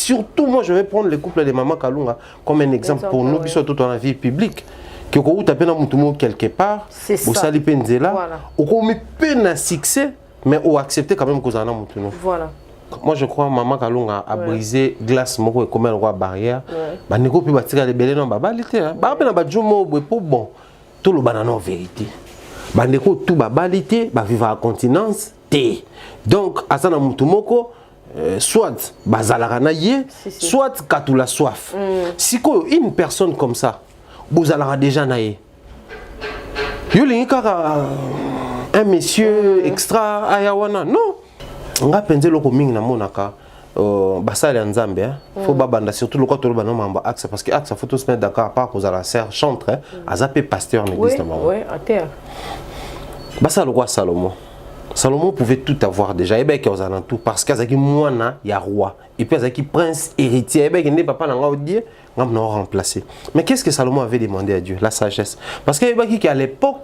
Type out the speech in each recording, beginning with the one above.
surtout moi je vais prendre le couple de Maman Kalunga comme un exemple pour nous qui sommes tout dans la vie publique. Que quand tu as quelque part, vous salez Penzela, ou qu'on met peine à succès, mais on accepte quand même que vous en avez. Voilà. Moi je crois que Maman Kalunga a brisé glace moko et comme elle roi barrière. Bah ne peut pas tirer les belles non babalité. Bah peine ba jomo pour bon. Tout le banana en vérité. Bah ne tout babalité, bah vivre à continence té. Donc asana mutumoko soit bazala naye, soit katula soif. Si une personne comme ça vous allez déjà naïe. Un monsieur extra ayawana. Non. On a pensé le coming na monaka. Basale en Zambie. Faut babanda surtout le côté le banon mamba axe parce que axe faut tous mettre d'accord pas cause à la serre chantre. Azapé pasteur l'église na mamba. Oui, à terre. Basale le roi Salomon. Salomon pouvait tout avoir déjà. Et bien qu'il y a tout parce qu'il y a moine, il y a roi. Et puis il y a prince héritier. Et bien qu'il n'y a pas de on a remplacé. Mais qu'est-ce que Salomon avait demandé à Dieu? La sagesse. Parce qu'il y a qu'à l'époque,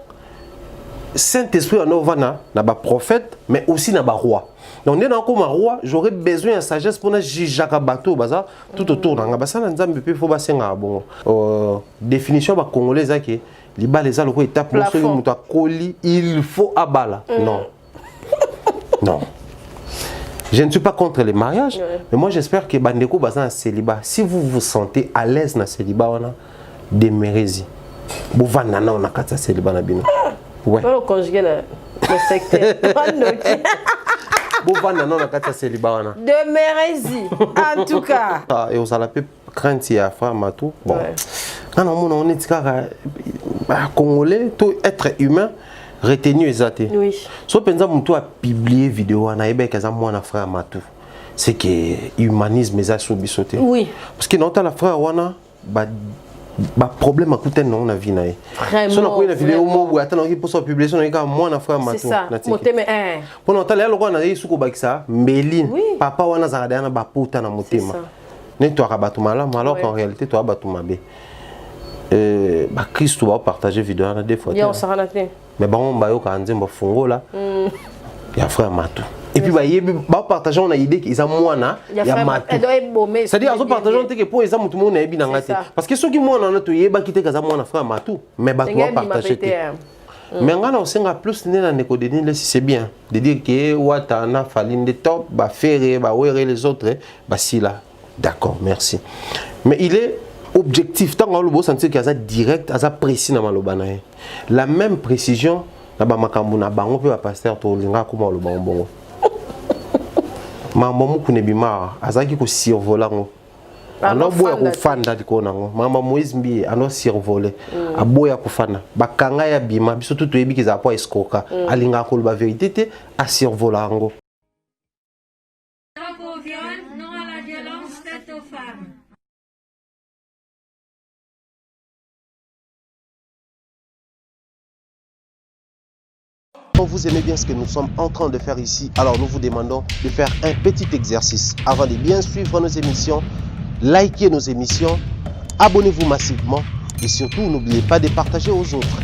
Saint-Esprit en Ovana n'a pas prophète, mais aussi n'a pas roi. Donc, on est dans comme un roi, j'aurais besoin de sagesse pour juger bateau tout autour. Définition de congolais, il faut abaler. Non. Non. Je ne suis pas contre les mariages, mais moi j'espère que Bandeko Bazan célibat. Si vous vous sentez à l'aise dans le célibat, demeurez-y. Vous venez dans le célibat. Ouais. On conjugue le secteur. Vous venez dans le célibat. Demeurez-y, en tout cas. Et vous allez craindre si y a femme à tout. Bon. Quand on est congolais, tout être humain. Retenu exacté. Oui. So penza mtu a publié vidéo na ebe kaza mwana frère Matou. C'est que humanisme eza sobisoté. Oui. Parce que dans la frère wana ba problème à coûter non na vie na e. So na ko na vidéo mo bu atana ki poso publication na ka mwana frère Matou. C'est ça. Moteme un. Pendant ta le na yi suko bakisa Mbelin. Papa wana zakada na ba puta na motema. Ne to rabatu mala alors qu'en réalité to abatu mabe. Bah Christ va partager vidéo na deux fois. Yo ça relaté. Mais bon, bah, il y a frère Matou. Et puis, bah, partager on a idée qu'ils ont moins, il y a Matou. C'est-à-dire, ils ont partagé que pour les hommes, tout le monde est bien. Parce que ceux qui m'ont en a tout, ils ont quitté qu'ils ont moins frère Matou. Mais bah, tu vas partager. Mais on a aussi un plus de c'est bien. De dire que Ouattana, Faline de top, bah, Ferré, bah, Ouéré, les autres, bah, si là. D'accord, merci. Mais il est objectif, tant que vous sentez qu'il y a direct, il y a précis dans le la même précision, na ba makambu na bango pe ba pasteur to linga kuma lo bango. Mama mu kunebima azaki ko survoler ngo. Ano boya ko fanda diko nango. Mama Moïse mbi ano survoler. Aboya ko fana. Bakanga ya bima biso tout toyebi kiza po escoka. Alinga ko ba vérité te a survoler ngo. Non à la violence faite aux femmes. Vous aimez bien ce que nous sommes en train de faire ici, alors nous vous demandons de faire un petit exercice. Avant de bien suivre nos émissions, likez nos émissions, abonnez-vous massivement et surtout n'oubliez pas de partager aux autres.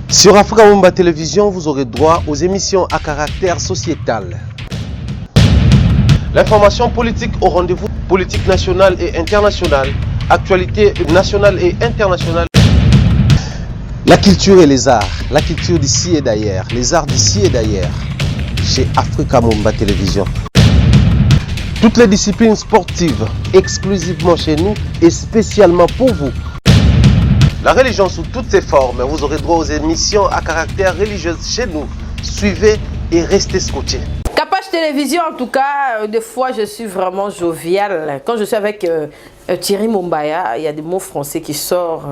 Sur Africa Mumba Télévision, vous aurez droit aux émissions à caractère sociétal. L'information politique au rendez-vous, politique nationale et internationale, actualité nationale et internationale. La culture et les arts, la culture d'ici et d'ailleurs, les arts d'ici et d'ailleurs, chez Africa Mumba Télévision. Toutes les disciplines sportives, exclusivement chez nous et spécialement pour vous. La religion sous toutes ses formes, vous aurez droit aux émissions à caractère religieux chez nous. Suivez et restez scotchés. Capage Télévision, en tout cas, des fois je suis vraiment jovial. Quand je suis avec Thierry Mumbaya, il y a des mots français qui sortent.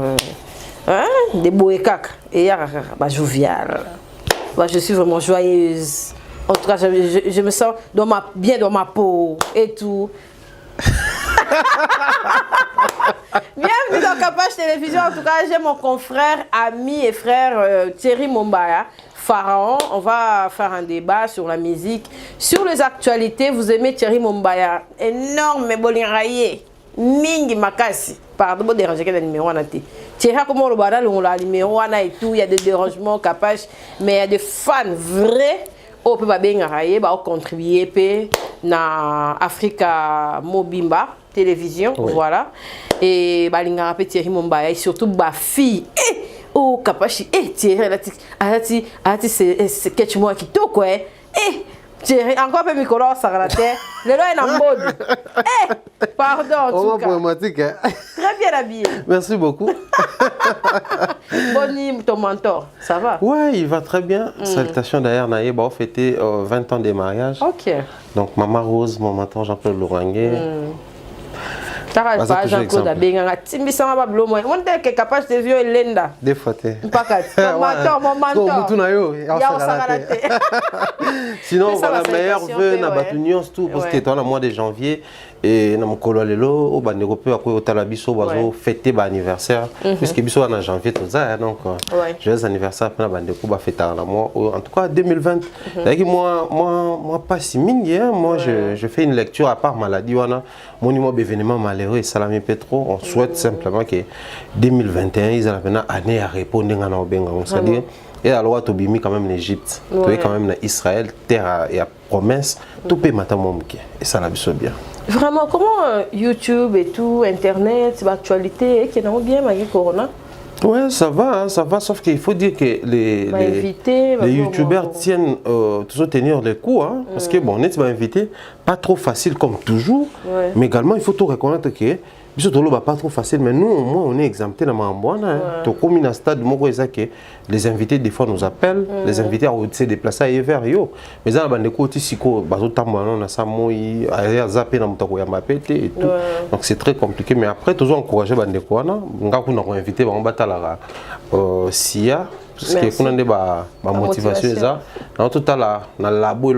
Des boékak et jovial. Je suis vraiment joyeuse. En tout cas, je me sens bien dans ma peau et tout. Bienvenue dans Capage Télévision. En tout cas, j'ai mon confrère, ami et frère Thierry Mumbaya. Pharaon, on va faire un débat sur la musique, sur les actualités. Vous aimez Thierry Mumbaya? Énorme bolingaye. Mingi makasi. Pardon, bon déranger quel numéro on a été. Thierry, comment on a le numéro on a et tout. Il y a des dérangements, Capage, mais il y a des fans vrais. On peut pas bien railler, on contribuer, na Africa Mobimba télévision, voilà. Et balinga pe Thierry Mombaya et surtout ba fille. Oh Kapashi, Thierry alati c'est quelque moi qui to quoi. Thierry encore peu micro ça la terre. Le loin est en mode. Pardon en tout cas. Très bien habillé. Merci beaucoup. Boni ton mentor, ça va? Ouais, il va très bien. Salutations d'ailleurs Naïe, on fêté 20 ans de mariage. OK. Donc Maman Rose, mon mentor Jean-Claude Lourangué. Pas Jean-Claude Abenga, Timbisama Bablo, moi, on est capable de vieux Lenda. Des fois, mon mentor. Sinon, voilà, meilleur vœu na batunion tout parce que toi, le mois de janvier, et na mokolo lelo, au banderope après au talabiso, bazo fêter ba anniversaire, puisque biso en janvier tout ça, donc joyeux anniversaire après na bandeko ba fêter en mois, en tout cas 2020. C'est-à-dire moi pas si mine, moi je fais une lecture à part maladie, wana, mon numéro d'événement malheureux et Salami Petro, on souhaite simplement que 2021 ils ont une année à répondre à nos benga, c'est-à-dire et alors tu bimi quand même l'Égypte, tu es quand même l'Israël, terre et à promesse, tout peut matamomke et ça la bien. Vraiment, comment YouTube et tout, Internet, l'actualité, qui est bien malgré Corona? Ouais, ça va, sauf qu'il faut dire que les youtubeurs tiennent toujours tenir les coups, hein, parce que bon, on est invité, pas trop facile comme toujours, mais également il faut tout reconnaître que pas trop facile, mais nous au moins on est exempté dans Mambouana. Comme un stade, les invités des fois nous appellent, les invités à se déplacer à vers yo. Mais ça, donc c'est très compliqué. Mais après, toujours encourager les invité SIA. Parce que nous avons la motivation, tout à l'heure, dans le labo,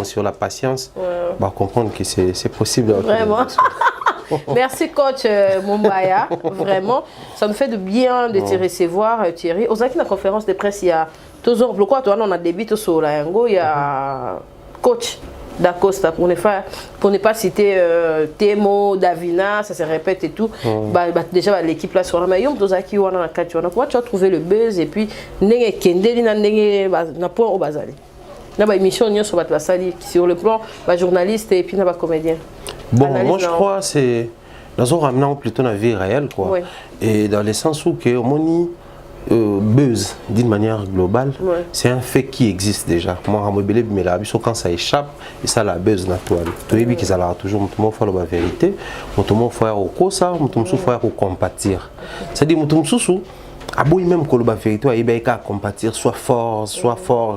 sur la patience, comprendre que c'est possible. Vraiment. Merci coach Mombaya, vraiment. Ça nous fait de bien de te recevoir Thierry. Aux acquis de la conférence de presse, il y a toujours, pourquoi toi on a débité sur la Yango, il y a coach d'Acosta pour ne pas citer Temo, Davina, ça se répète et tout. Déjà l'équipe là sur la maillot, tous acquis on a quatre, comment tu as trouvé le buzz et puis n'enge kendeli na n'enge na point au bazali. Na ba émission sur la sali sur le plan journaliste et puis na ba comédien. Bon, moi je crois que c'est dans un ramenant plutôt la vie réelle, quoi. Oui. Et dans le sens où que mon buzz d'une manière globale, c'est un fait qui existe déjà. Moi, mais là, quand ça échappe, et ça la buzz naturelle. Tu vois que ça a toujours mon faire la vérité, mon faire au cosa, mon faire au compatir. C'est-à-dire mon sous. Ah bon, même quand la vérité est qu'à compatir, soit fort,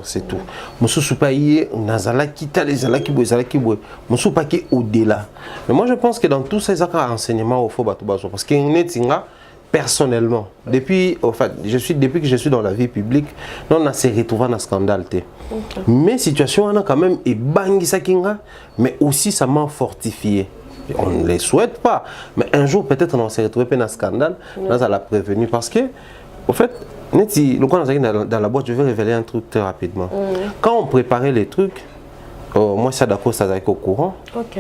c'est tout. Mon sous pas y nazala kita les zala qui boit. Mon sous pas qui au-delà. Mais moi je pense que dans tous ces enseignements au faut batubazo parce que personnellement depuis depuis que je suis dans la vie publique, on a se retrouvé dans scandale. Mais situation on a quand même et bangi sakinga, mais aussi ça m'a fortifié. On ne les souhaite pas, mais un jour peut-être on s'est retrouvé dans un scandale, là ça l'a prévenu parce que au fait, dans la boîte, je vais révéler un truc très rapidement. Quand on préparait les trucs, moi ça d'accord, ça au courant. Ok.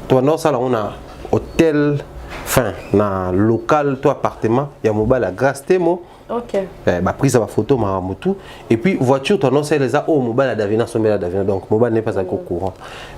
Toi non ça là on a hôtel, enfin, dans local, toi appartement, il y a mobile à grâce témo. Ok. Bah prise à ma photo, ma moto. Et puis voiture, toi non ça les a au mobile à Davina, sommet à Davina, donc mobile n'est pas au courant.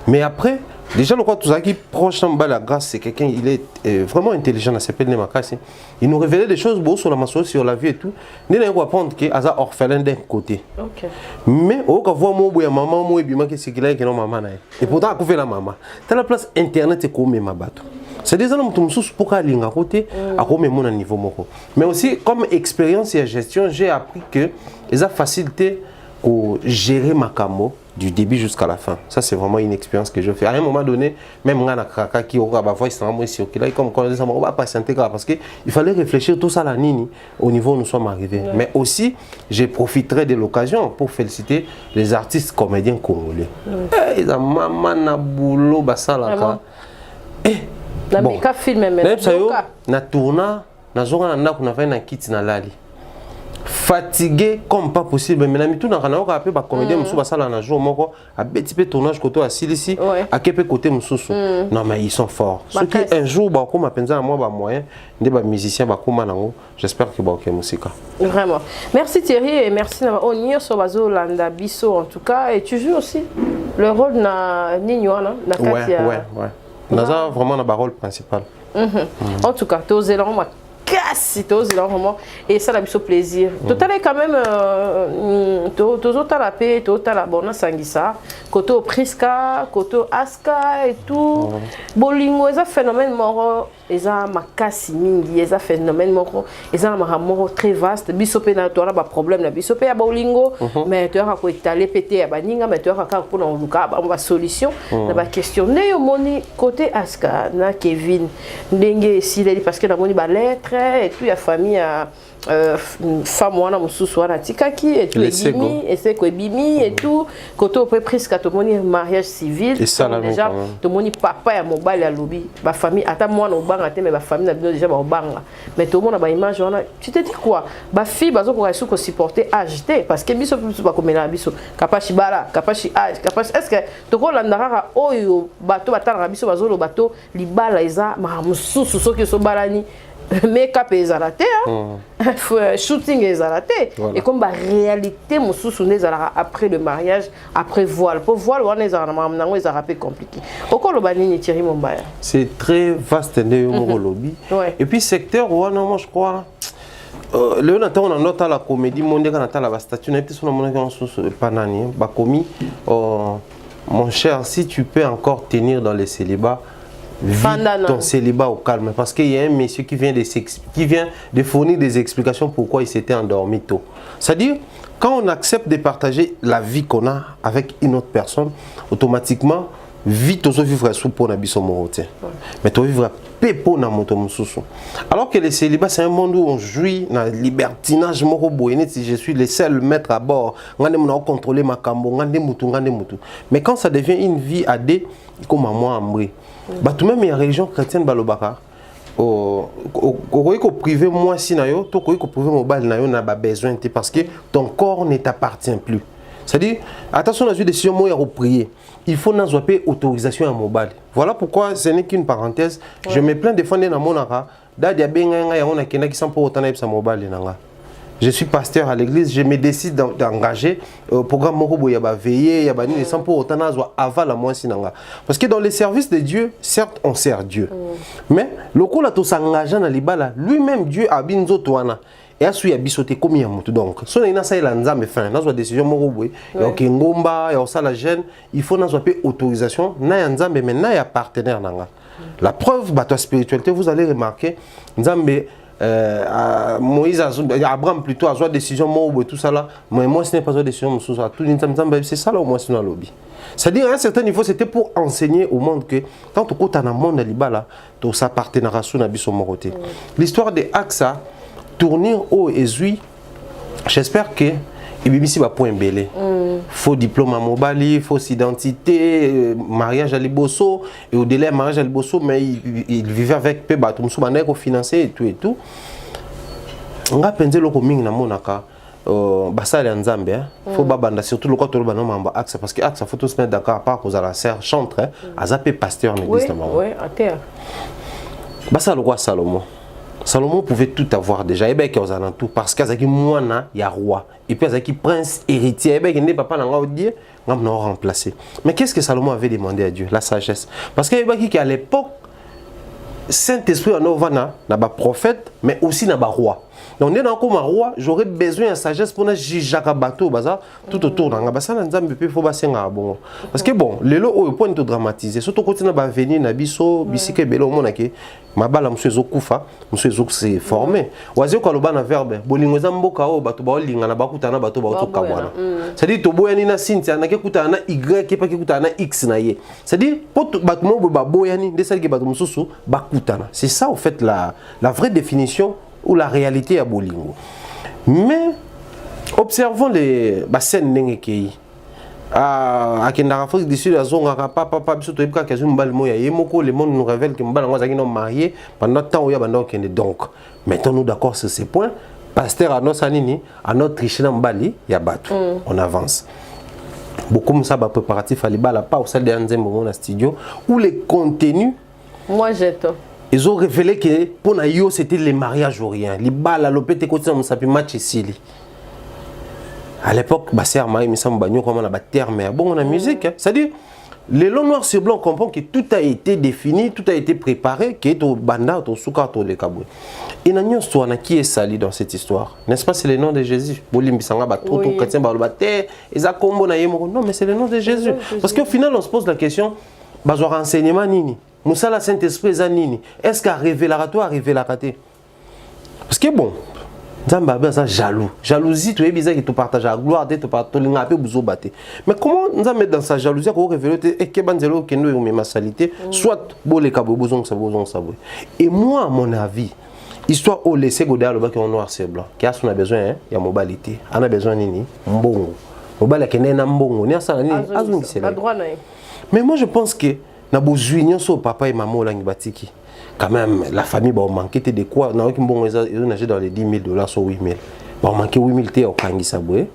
Mais après, déjà le quoi tout ça qui proche de la grâce, c'est quelqu'un, il est vraiment intelligent, s'appelle Nemakasi. Il nous révélait des choses beaux sur la maçon, sur la vie et tout. Nous devons apprendre qu'il y a orphelin d'un côté. Ok. Mais au cas où moi maman moi et bima qui c'est qu'il a que non maman et pourtant à couper la maman. T'as la place internet c'est comme ma bateau. C'est des hommes qui sont pour aller à côté à comme mon niveau moko. Mais aussi comme expérience et gestion, j'ai appris que les a facilité pour gérer ma camo du début jusqu'à la fin. Ça c'est vraiment une expérience que je fais. À un moment donné, même on a kraka qui aura ba voix sans sur qui là comme quand on va patienter parce que il fallait réfléchir tout ça la nini au niveau où nous sommes arrivés. Ouais. Mais aussi, je profiterai de l'occasion pour féliciter les artistes comédiens congolais. Ils ont maman na boulot basala. Na beka film même. Na tourna, na zonga na kuna fait na kit na lali. Fatigué comme pas possible mais na tout na kana ka ba comédien musu basala na jour moko a petit peu tournage côté à Silisi à kepe côté mususu. Non mais ils sont forts. Ceux qui un jour ba ko mapenza moi ba moyen des ba musiciens ba koma nango, j'espère que ba ok musique. Vraiment. Merci Thierry et merci na on y so bazo landa biso en tout cas et tu joues aussi. Le rôle na Nignoana, na Katia. Ouais. Naza vraiment na rôle principal. En tout cas, tu es vraiment casse, tu es vraiment et ça a eu plaisir. Total est quand même tu as la paix, tu as la bonne sangisa, koto Priska, koto Aska et tout. Bolingo est un phénomène moro, est un makasi mingi, est un phénomène moro, est un moro très vaste. Bisopé na toi là ba problème na bisopé à bolingo, mais tu as quoi étaler péter à baninga, mais tu as quoi pour on va solution. Na ba questionner au moni côté Aska na Kevin ndenge si parce que na moni ba lettre et puis la famille a femme wana mususu wana tikaki et tout ebimi et c'est quoi ebimi et tout côté au presque to moni mariage civil et ça déjà to moni papa ya mobile ya lobi ba famille ata mwana obanga te mais ba famille na déjà ba obanga mais to mona ba image wana tu te dis quoi ba fille bazo ko resu ko supporter âge parce que biso ba komela biso kapashi bala kapashi âge kapashi est-ce que to ko landara oyo bato batala biso bazo lo bato libala eza ma mususu soki so balani make-up ezalate shooting ezalate et comme la réalité mususu nezala après le mariage après voile pour voile wana ezala nango ezala peu compliqué okolo banini Thierry Mombaya c'est très vaste ne lobby et puis secteur wana moi je crois le on a noté la comédie mondiale quand on a la statue n'a été sur la monnaie en panani ba commis mon cher si tu peux encore tenir dans les célibats ton célibat au calme parce qu'il y a un monsieur qui vient de fournir des explications pourquoi il s'était endormi tôt. C'est-à-dire, quand on accepte de partager la vie qu'on a avec une autre personne, automatiquement, vite on vivre sous pour n'abisso moroté. Mais on vivra pépo na moto mususu. Alors que le célibat c'est un monde où on jouit dans libertinage moro boyene si je suis le seul maître à bord, ngane mona contrôler ma kambo, ngane mutu. Mais quand ça devient une vie à deux, comme à moi amri. Bah tout même la religion chrétienne balobaka au privé moi si na yo to ko privé mobile na yo na ba besoin parce que ton corps ne t'appartient plus. C'est-à-dire attention à une décision moi à prier. Il faut n'a pas autorisation à mobile. Voilà pourquoi ce n'est qu'une parenthèse. Je me plains de fonder dans mon ara dadia benga ya on a kena qui sont pour autant na mobile nanga. Je suis pasteur à l'église, je me décide d'engager au programme Morobo Yaba veiller, Yaba ni sans pour autant avant la moitié sinanga. Parce que dans les services de Dieu, certes on sert Dieu. Mais le coup là tout s'engageant dans libala, lui-même Dieu a binzo toana. Et à celui bisoté comme yamutu donc. Si on a ça il a nzambe fin, na soit décision Morobo, ya ngomba, ya ça la gêne, il faut na soit autorisation, na nzambe mais na ya partenaire nanga. La preuve bateau spiritualité, vous allez remarquer nzambe Moïse, Abraham plutôt a joué décision moi ou tout ça là, mais moi ce n'est pas une décision c'est ça là au moins c'est dans le lobby. C'est-à-dire à un certain niveau c'était pour enseigner au monde que quand tu côté dans le monde là là, tout ça partenariat sur nabiso moroté. L'histoire de Axa tournir au Ezui, j'espère que et BBC va point belé. Faux diplôme à Mobali, fausse identité, mariage à Liboso et au délai mariage à Liboso mais il vivait avec peu bateau au financier et tout. On a pensé le coming na monaka basale en Zambie faut babanda surtout le côté urbain mamba axe parce que axe faut tous se mettre d'accord à part cause à la serre chantre à zapper pasteur l'église là. Oui, à terre. Basale roi Salomon pouvait tout avoir déjà et bien qu'il y a tout parce qu'il y a moine il y a roi et puis il y a prince héritier et bien qu'il n'est pas là on dire on va remplacer. Mais qu'est-ce que Salomon avait demandé à Dieu? La sagesse. Parce qu'il y a qui à l'époque Saint-Esprit en ovana n'a pas prophète mais aussi n'a pas roi. Donc on est dans comme un roi, j'aurais besoin de sagesse pour ne juger bateau bazar tout autour dans ngabasa na nzambe pe faut basser ngabongo. Parce que bon, lelo au point de dramatiser, surtout quand on va venir na biso bisike belo mona ke mabala monsieur zokufa, monsieur zok se formé. Wazi ko loba na verbe, bolingo za mboka o bato ba linga na bakutana bato ba to kabwana. C'est-à-dire to boyani na sintia na ke kutana y ke pa ke kutana x na ye. C'est-à-dire pour bato mo ba boyani de celle ke bato mususu bakutana. C'est ça en fait la vraie définition ou la réalité à Bolingo. Mais observons les scènes n'engekei. À Afrique du Sud, le monde nous révèle que nous mariés pendant le temps où il y a donc. Mettons-nous d'accord sur ces points. Pasteur à notre triché dans Bali, il y a battu. On avance. Beaucoup de ça préparatif à l'Ibala, pas au sein de studio, où les contenus. Moi j'étais. Ils ont révélé que pour Nayo c'était les mariages ou rien. Les balles à l'opété côté de mon match ici. À l'époque, Basser Maï, mais ça m'a bagné comme on a battu terme. Bon, on a musique. C'est-à-dire, les longs noirs sur blanc, on comprend que tout a été défini, tout a été préparé, qui est au banda, au souka, au lekaboué. Et nous avons qui est sali dans cette histoire. N'est-ce pas, c'est le nom de Jésus. Non, mais c'est le nom de Jésus. Parce qu'au final, on se pose la question, renseignement nini. Moussa la Saint-Esprit nini. Est-ce qu'à révélatoire, révélaté? Parce que bon, Nzamba ça jaloux. Jalousie, tu es bizarre que tu partages la gloire, tu partages un peu de battre. Mais comment nous mettre dans sa jalousie pour révéler que banzelo que nous avons ma salité, soit bon les cabos besoin ça. Et moi à mon avis, histoire au laisser goder le bac en noir c'est blanc. Qu'est-ce qu'on a besoin il y a mobilité. On a besoin nini mbongo. Mobile qui n'est pas mbongo, ni ça ni azuni c'est là. Mais moi je pense que na besoin sur papa et maman là batiki. Quand même, la famille va manquer de quoi? On a nagé dans les $10,000 sur 8,000. On va manquer 8,000 € au Kangi Saboué.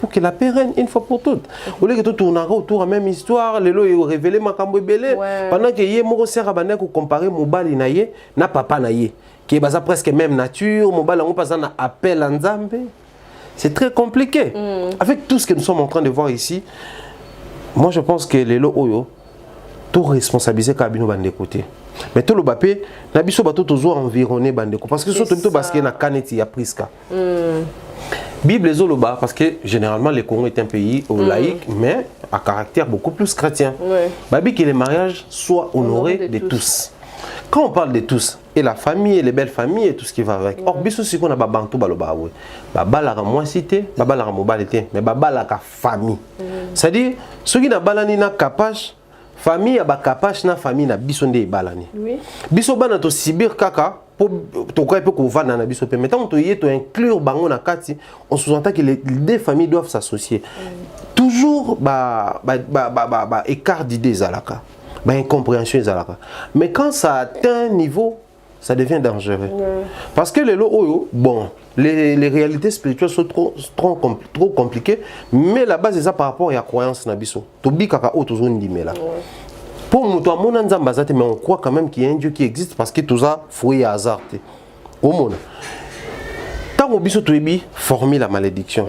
Pour que la pérenne, une fois pour toutes. Au lieu que tout tourne autour de la même histoire, les lois ont révélé ma cambo belé. Pendant que yé moro sert à baner pour comparer mobile naïe, na papa naïe, qui est basé presque même nature, mobile on passe un appel en Zambé. C'est très compliqué. Avec tout ce que nous sommes en train de voir ici, moi je pense que les lois oyo tout responsabiliser kabino bande côté. Mais tout le bapé na biso bato toujours environné bande parce que surtout tout parce que na kaneti ya priska. Bible zoloba parce que généralement le Congo est un pays laïque mais à caractère beaucoup plus chrétien. Babi que les mariages soient honorés de tous. Quand on parle de tous et la famille et les belles familles et tout ce qui va avec. Or biso si qu'on a babantou baloba we. Baba la moi cité, baba la mobalité, mais baba la famille. C'est-à-dire ceux qui na balani na capache famille aba capache na famille na biso nde balani. Oui. Biso bana to sibir kaka pour to quoi peut qu'on va na biso pe mettons to yé to inclure bango na kati, on sous-entend que les deux familles doivent s'associer. Toujours écart d'idées zalaka. Incompréhension zalaka. Mais quand ça atteint un niveau, ça devient dangereux. Parce que les lots, bon, les réalités spirituelles sont trop compliquées, mais la base est ça par rapport à la croyance nabiso. Tobi kaka o toujours ndimé là. Pour nous, toi, mon anzambazate, mais on croit quand même qu'il y a un Dieu qui existe parce que tout ça, fruit à hasard. Au monde. Tant que biso tobi former la malédiction.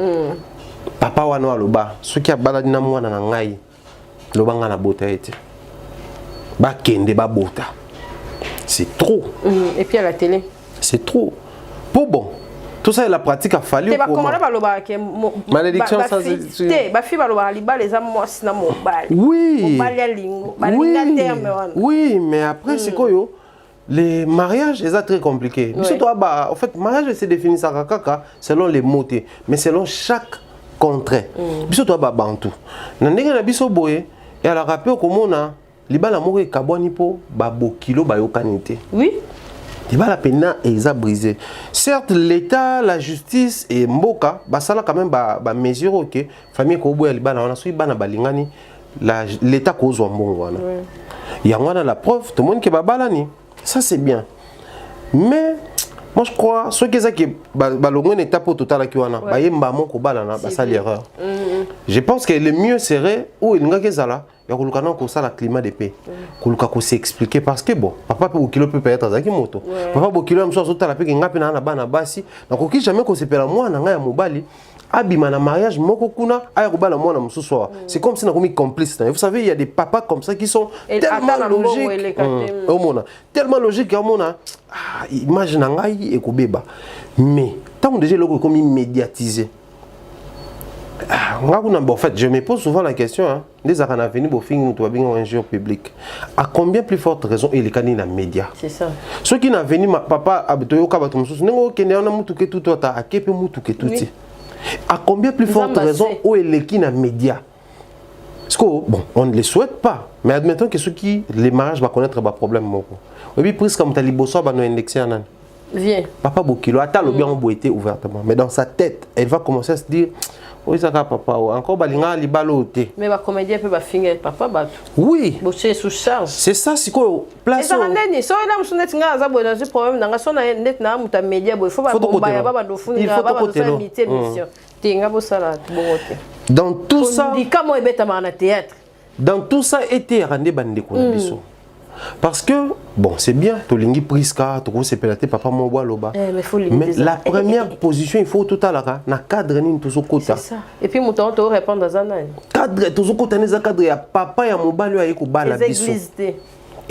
Papa wano aloba, ceux qui a baladé na mwana na ngai, loba nga na bota ete. Ba kende ba bota. C'est trop. Et puis à la télé. C'est trop. Pour bon. Tout ça, la pratique a fallu. Malédiction, ça oui. Oui, mais après, c'est quoi yo? Les mariages, c'est très compliqué. En fait, mariage, c'est défini ça selon les mots, mais selon chaque contrée. Biso bantu. Nandenge na biso boye, et à la rappel comment on a libala moko kabwani po babo kilo bayokanité. Oui. Libala pena eza brisé. Certes l'état, la justice et mboka basala quand même ba mesure OK, famille ko boya libala wana so bana balingani l'état ko zo mbongo wana. Il y a la preuve tout le monde qui babalani. Ça c'est bien. Mais moi je crois ceux qui balongo une étape totale qui wana ba yemba moko balana basali erreur. Je pense que le mieux serait où il nga kezala ya kulukana ko sala climat de paix. Kuluka ko s'expliquer parce que bon papa pe kilo peut être azaki moto. Papa bo kilo mso sotala pe ngapi na bana basi na ko ki jamais ko sepela mwana nga ya mobali abima na mariage moko kuna aya kobala mwana mususu. C'est comme si na komi complice. Vous savez il y a des papas comme ça qui sont tellement logiques. Tellement logiques à mona imagine ngai e kobeba. Mais tant déjà loko komi médiatisé. En fait, je me pose souvent la question, hein, des avenir pour finir nous un jour public. À combien plus forte raison il est dans les médias? C'est ça. Ceux qui n'ont venu papa abitoyo kabatum sous n'engo kenya na mutu ke tout ta akepe mutu ke tout. À combien plus forte raison où il est dans les médias? Parce que bon, on ne les souhaite pas, mais admettons que ceux qui les mariages va connaître des problèmes moko. Et puis presque comme taliboso va nous indexer en an. Viens. Papa Bokilo attend le bien emboîté ouvertement, mais dans sa tête, elle va commencer à se dire oui, ça va papa, encore balinga libaloté. Mais ma comédie peut pas finir papa batu. Oui. Bosser sous charge. C'est ça, c'est quoi place. Et ça rendait so là monsieur net nga za bono ce problème nga so na net na muta média bo faut pas bomba ya baba do funi nga baba do imiter mission. Tinga bo sala bote. Dans tout ça. Dit comment ebeta na théâtre. Dans tout ça était rendé bande ko na biso. Parce que, bon, c'est bien, tu as Priska, tu as pélaté papa mon bois loba. Mais la première position, il faut tout à l'heure, na cadre ni tout côté. C'est ça. Et puis mon temps tu répondre dans un an. Cadre tout côté na cadre ya papa ya mon balo ya ko bala biso.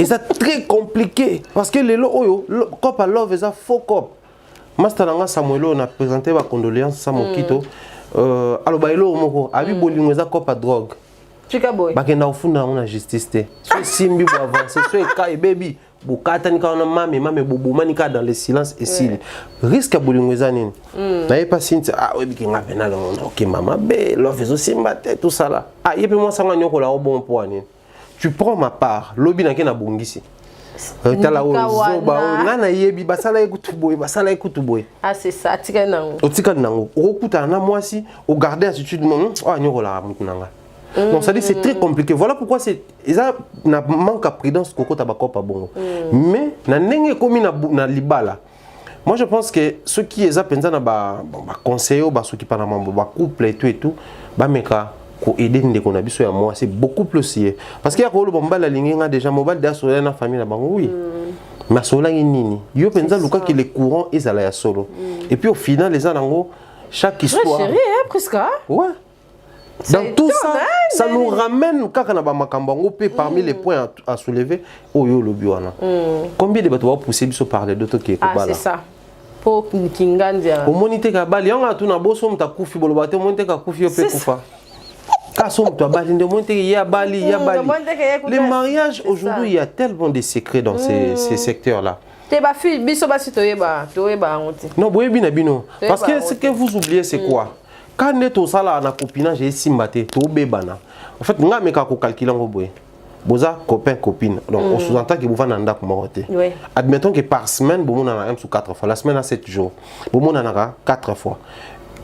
Et c'est très compliqué parce que les loyo cop à love ça faux cop. Master nanga Samuelo on a présenté ma condoléance sa mokito. Alors ba elo moko abi bolingo za cop à drogue. Chikaboy. Bakenda ofuna na justice te. So simbi bo avancer, so ka baby. Bukata ni kaona mame bobo ni ka dans le silence et s'il risque à bolingo za nini. Na pas sinti ah oui bikinga venala OK mama be love zo simba te tout ça là. Ah yepe moi sanga nyoko la bon point nini. Tu prends ma part, lobi na kena bongisi. Tala ozoba ngana yebi basala ekutuboy. Ah c'est ça, tika nango. Otika nango. Okuta na mwasi, o garder attitude mon ah nyoko la mutu nanga. Donc ça dit c'est très compliqué. Voilà pourquoi c'est ça na manque à prudence koko tabako pa bongo. Mais na ndenge komi na libala. Moi je pense que ceux qui eza penza na ba conseiller ba ceux qui parlent ba couple et tout ba meka ko aider ndeko na biso ya moi c'est beaucoup plus sié parce qu'il y a ko lo bombala linga déjà mobile da sola na famille na bango oui mais sola nini yo penza luka que les courants ezala ya solo et puis au final les anango chaque histoire chérie presque ouais dans tout ça ça nous ramène kaka na ba makambango pe parmi les points à soulever oyo lo biwana combien de bato va pousser biso parler d'autres qui ah c'est ça pour kingandia au monite ka bali yanga tu na boso mta kufi bolobate monite ka kufi yo pe kufa. Les mariages aujourd'hui, il y a tellement de secrets dans ces secteurs-là. Non, parce que ce que vous oubliez, c'est quoi? Quand on est au salaire, on a copinage et simbaté, tout bébana. En fait, on a mis calculer en boy. Boza copain copine. Donc on sous-entend que vous va nanda kumorote. Admettons que par semaine, vous en avez 1 sur 4 fois. La semaine a 7 jours. Vous en avez 4 fois.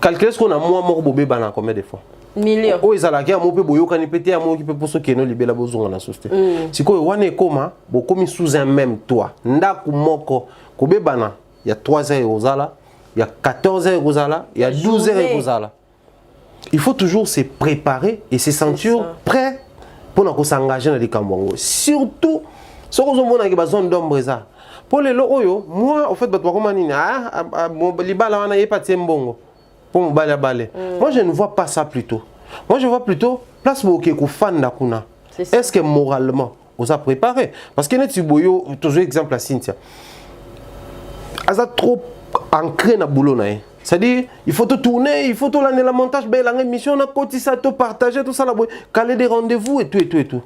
Calculez ce qu'on a moins mort bébé bana combien de fois? Millions. Oh ils allaient à mo pe boyo kan pété à mo qui peut pour ceux qui no libéla bozonga na société. Si ko wane koma bo komi sous un même toit. Ndaku moko ko bebana il y a 3 heures ozala, il y a 14 heures ozala, il y a 12 heures ozala. Il faut toujours se préparer et se sentir prêt pour s'engager dans les cambongo. Surtout ce qu'on a qui besoin d'ombre ça. Pour les loyo, moi en fait bato ko manini ah libala wana yepa tsembongo. Pour balé. Moi je ne vois pas ça plutôt. Moi je vois plutôt place pour que fan d'akuna. Est-ce que moralement on s'est préparé? Parce que net boyo toujours exemple à Cynthia. Asa trop ancré na boulot na. C'est-à-dire il faut te tourner, il faut tout l'année la montage, ben la émission na côté ça te partager tout ça la caler des rendez-vous et tout.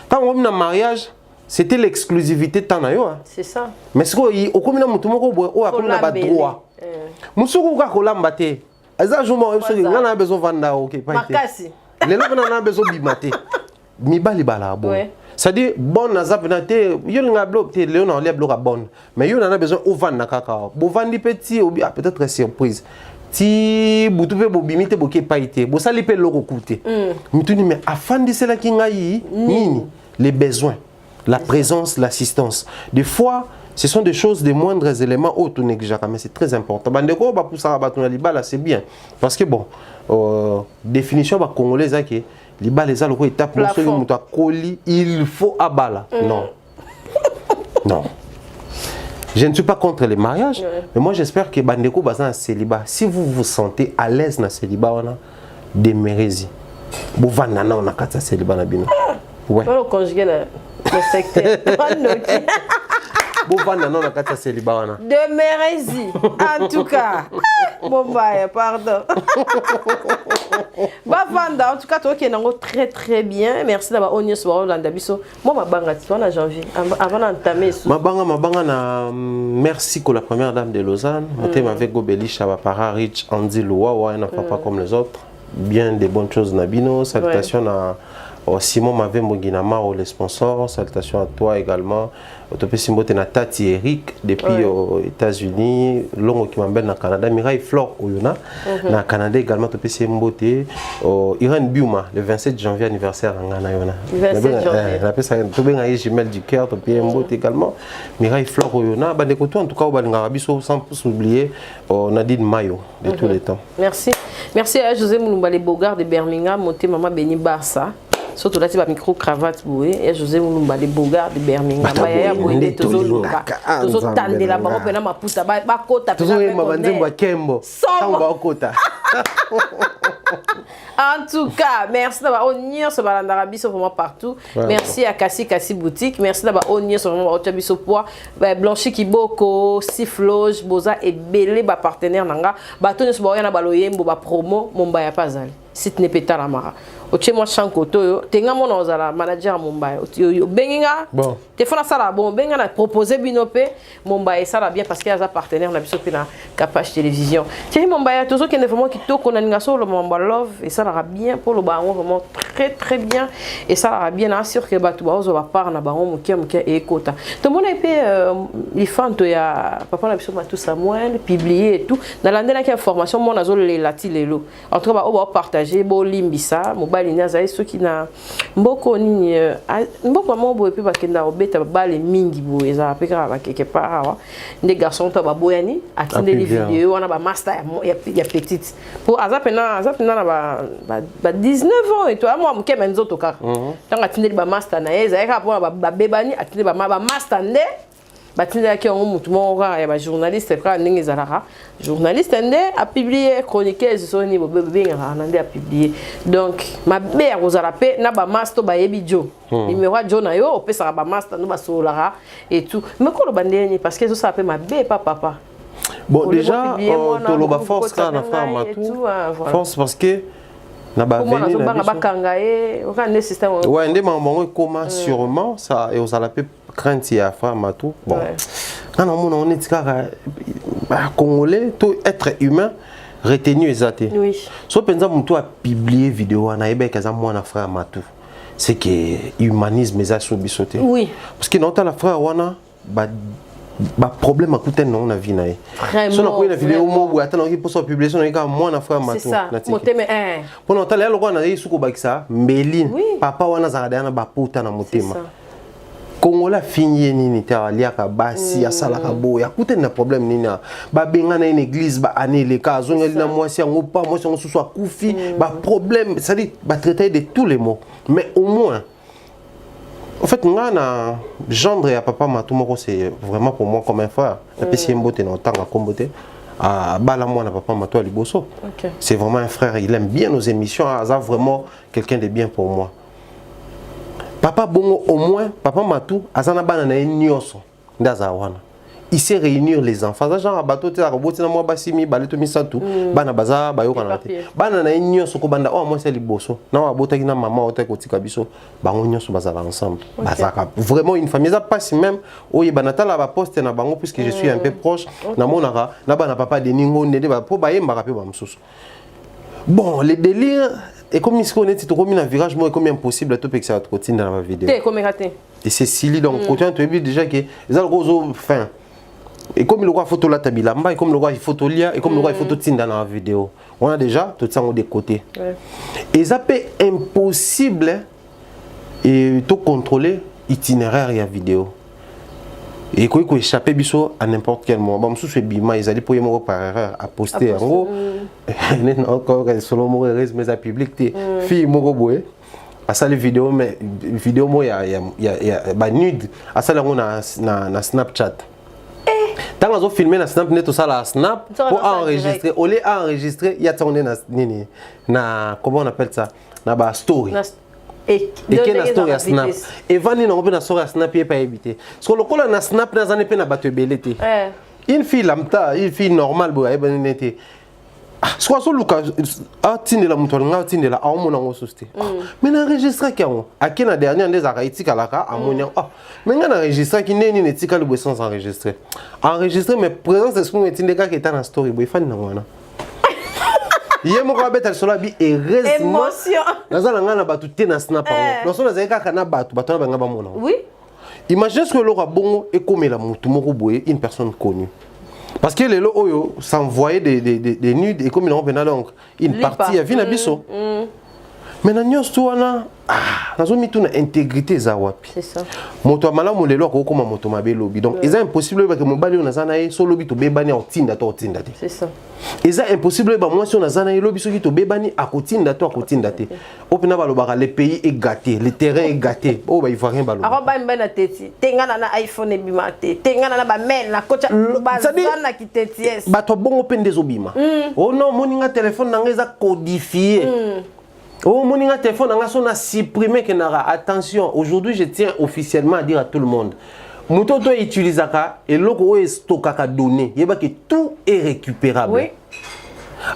Quand on est en mariage, c'était l'exclusivité de Tanayo. C'est ça. Mais ce qu'on comme na mutu moko boy o akuna ba droit. Musuku ka kolambate. Exactement, on a besoin de vendre. Ok, pas les gens ont besoin de bimater. Mibali bala bon. C'est-à-dire, bon, il y a bloc, les blocs à bon. Mais il y a besoin de vendre na kaka. Bon, vendre petit, peut-être surprise. Si vous pouvez vous bimiter, vous n'avez pas été. Vous allez payer le recoûter. Mais afin de cela qui a les besoins, la présence, l'assistance. Des fois, ce sont des choses, des moindres éléments où tu négliges, mais c'est très important. Bandeko ba pour ça c'est bien parce que bon définition ba congolais que libala les aloko étape il faut abala. Non. Non. Je ne suis pas contre les mariages, mais moi j'espère que bandeko bazan célibat. Si vous vous sentez à l'aise dans célibat wana demeurez-y. Bo vanana on a kata célibat na bino. Ouais. On conjuguer le secteur. Demeurez-y. En tout cas. Bon bah pardon. En tout cas toi qui est très très bien. Merci d'avoir honneur sur Rolanda Bisso. Moi ma banga tu en janvier avant d'entamer. Ma banga na merci pour la première dame de Lausanne. Mon thème avec Gobeli Chabapara Rich Andy Loa n'a pas comme les autres. Bien des bonnes choses Nabino. Salutations à Simon Mavé Moginama, les sponsors. Salutations à toi également. Autopé Simbote na Tati Eric depuis aux États-Unis. Longo qui m'embête na Canada. Mireille Flore Oyona. Na Canada également. Autopé Simbote. Irène Biuma, le 27 janvier anniversaire en Ghana. 27 janvier. On appelle ça un jumelle du cœur. Autopé Simbote également. Mireille Flore Oyona. Bandekoto en tout cas au Balingarabiso sans oublier Nadine Mayo de tous les temps. Merci. Merci à José Mouloumbale Bogard de Birmingham. Monté Maman Béni Barça. surtout là tu vas micro cravate boé et José Mulumba les Bogards de Birmingham ba ya boé tozo lunga tozo tandela bango pena maputa ba kota tozo mabanzembo kembo tamba kota. En tout cas, merci d'avoir honneur ce balandara biso vraiment partout. Merci à Kassi boutique. Merci d'avoir honneur ce vraiment au biso poids. Blanchi Kiboko, Sifloge, Boza et Belé ba partenaire nanga. Ba toni so ba yana baloyembo ba promo Mumbai Pazali. Site ne peta la mara. Oche moi chankoto yo tenga mona ozala manager Mumbai. Yo benginga. Bon. Te fona sala bon benga na proposer binope Mumbai ça la bien parce qu'il y a un partenaire na biso pena Capage télévision. Thierry Mumbai tozo qui est vraiment qui toko na ninga so le Mumbai love et ça ira bien pour le baron vraiment très bien et ça ira bien assure que batu ba ozo ba par na baron mukia et kota. To mona epé les fans to ya papa na biso Matou Samuel publié et tout dans l'année qui information mona zo le lati lelo. En tout cas ba o partager bo limbisa mobile ni azaï ceux qui na mboko nini mboko mobo epé bakenda obeta bale mingi bo eza peka ba quelque part des garçons to ba boyani atinde les vidéos on a ba master ya petite pour azapena na ba 19 ans et toi moi mke menzo to kaka tant atinde ba master na eza eka pour ba bebani atinde ba master nde batinde ki on mutu mo ya ba journaliste ka ndenge zalaka journaliste nde a publié chroniqueuse so ni bo bebe ngana nde a publié donc ma mère ozala pe na ba master ba yebi jo numéro jo na yo opesa ba master no ba solara et tout mais ko lo bandeni parce que ça appelle ma bé papa. Bon déjà to lo ba force ka na frère Matou force parce que na ba veni na bakanga e aucun système ouais ndé maman comment sûrement ça et ozala pe crainte ya frère Matou bon quand on est congolais tout être humain retenu exaté oui so penza mutu a publié vidéo na ebe kaza mwana frère Matou c'est que humanisme eza so bisoté oui parce que nota la frère wana ba problème akuten non na vie na ye so na ko na vidéo mo bu atana ki poso publication na ka mwana frère Matou c'est ça motema pour nota le lokwa na yesu ko bakisa Mbelin papa wana zakada na ba puta na motema Congolais fini nini ta aliaka basi asalaka boya kute na problème nini ba benga na une église ba anele ka zonga na mwasi yango pa mwasi yango so akufi ba problème ça dit ba traiter de tous les mots mais au moins en fait ngana gendre ya papa Matou moko c'est vraiment pour moi comme un frère et puis c'est mbote na tanga kombote à bala moi na papa Matou liboso c'est vraiment un frère il aime bien nos émissions ça vraiment quelqu'un de bien pour moi. Papa Bongo au moins, papa Matou, azana bana na nyoso ndaza wana. Il sait réunir les enfants. Ça genre bateau te roboti na moi basimi baleto misatu bana baza bayoka na te. Bana na nyoso ko banda oh moi c'est liboso. Na wa botaki na maman ota ko tika biso bango nyoso bazala ensemble. Bazaka vraiment une famille ça passe même oye banata la ba poste na bango puisque je suis un peu proche na monaka na bana papa de ningo ndé ba po ba yemba pe ba msusu. Bon, les délires et comme il se connaît, tu as mis un virage, moi, comme impossible à tout ça continue dans la vidéo. Et c'est Silly donc côté tu as vu déjà que les algos fin. Et comme le roi photo là tabilamba et comme le roi photo lia et comme le roi photo tinda dans la vidéo. On a déjà tout ça de côté. Et ça peut impossible et tout contrôler itinéraire et la vidéo. Et quoi qu'on échappe biso à n'importe quel moment. Bon, sous ce bima, ils allaient pour y par erreur à poster en gros. Encore selon mon réseau, mais à public, fille mon boé. À ça les vidéos, mais vidéo moi il y a bah nude. À ça là on a na Snapchat. Tant qu'on a filmé na Snap, net tout ça la Snap pour enregistrer. Au lieu d'enregistrer, il y a tourné na nini na comment on appelle ça na ba story. Et quelle la story à Snap et vani na na story à Snap et pas éviter parce que le col na Snap na zane pe na bato belete une fille lambda une fille normale bo ay banete soit so luka a tinde la muto nga tinde la a mona ngo soste mais na enregistrer kango akena dernier ndeza ka itika la ka amonia mais nga na enregistrer ki neni netika le bo sans enregistrer mais présence de ce qu'on tinde ka qui est na story bo fani na wana Hier, mon gars, bête, elle bi heureusement. Émotion. Nazala ngana batu te na snap ango. Lorsque nazali kaka na batu na banga ba mona. Oui. Imagine ce que Laura Bongo est comme la mutu moko boye une personne connue. Parce que les lo oyo s'envoyer des nudes et comme ils ont donc une partie à Vinabiso. Mais nous sommes na intégrité za wapi. C'est ça. Moto malamu lelo ko koma moto mabe lobby. Donc c'est impossible que mobali on azana ye so lobby to bebani otinda to otinda te. C'est ça. C'est impossible ba moi si on azana ye lobby so ki to bebani akotinda to akotinda te. Opena ba lobaka le pays est gâté, le terrain est gâté. Oh ba ivoirien ba lobaka. Aro ba mbana teti. Tengana na iPhone e bimate. Tengana na ba mail na kocha ba zana ki teti yes. Ba to bongo pende zobima. Oh non, moninga téléphone na ngeza codifié. Oh, mon téléphone a supprimé que attention, aujourd'hui je tiens officiellement à dire à tout le monde. Moto doit utiliser ça et l'autre est stocké à données. Il y a que tout est récupérable. Oui.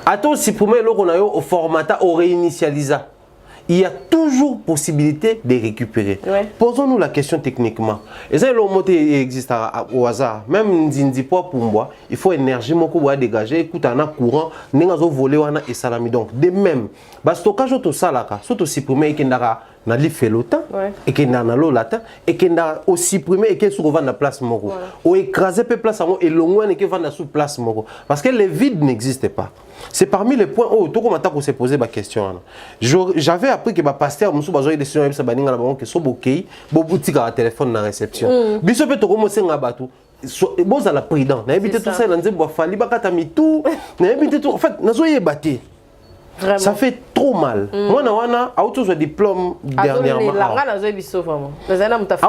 Attends, supprimer l'autre on a au formatat au réinitialiser. Il y a toujours possibilité de récupérer. Ouais. Posons-nous la question techniquement. Et ça, le moteur existe au hasard. Même Nzindi pour moi, il faut énergie pour dégager. Écoute, on a courant, on a volé, on a et salami. Donc, de même, le stockage auto salaka, surtout supprimer et qu'il na li fait le temps et qu'il na lo latin et qu'il na aussi supprimer et qu'il se revend la place moko. Ou écraser peu place et loin et qu'il vend sous place moko. Parce que le vide n'existe pas. C'est parmi les points où tout le monde a posé ma question. J'avais appris que ma pasteur musu bazo décision yebisa baninga na bango que so bokei bo boutique à téléphone na réception. Biso pe to commencer ngabatu. Boza la prudent. Na éviter tout ça na nzembo fali bakata mitu. Na éviter tout en fait nazo yebate. Vraiment. Ça fait trop mal. Moi, j'ai auto diplôme dernièrement.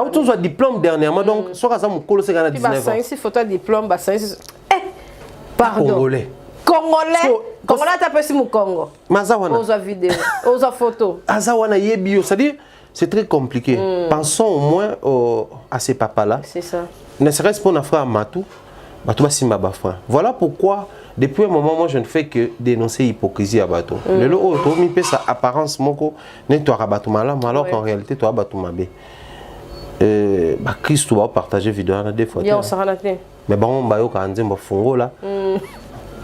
Auto diplôme dernièrement. Donc, soit ça me colle, c'est 19 ans. Si photo diplôme, pardon. Congolais. Congolais, t'as pas si mon Congo. Mazawana. Aux vidéos, aux photos. Azawana yebio, c'est-à-dire, c'est très compliqué. Pensons au moins à ces papas-là. C'est ça. Ne serait-ce pas un frère Matou, Matou Simba Bafra. Voilà pourquoi. Depuis un moment, moi, je ne fais que dénoncer l'hypocrisie à Bato. Le lot, tu as sa apparence, moko, tu as bateau malam, alors qu'en réalité, tu as bateau mabé. Christ, tu vas partager vidéo à des fois. Mais bon, on va dire que fongo là, il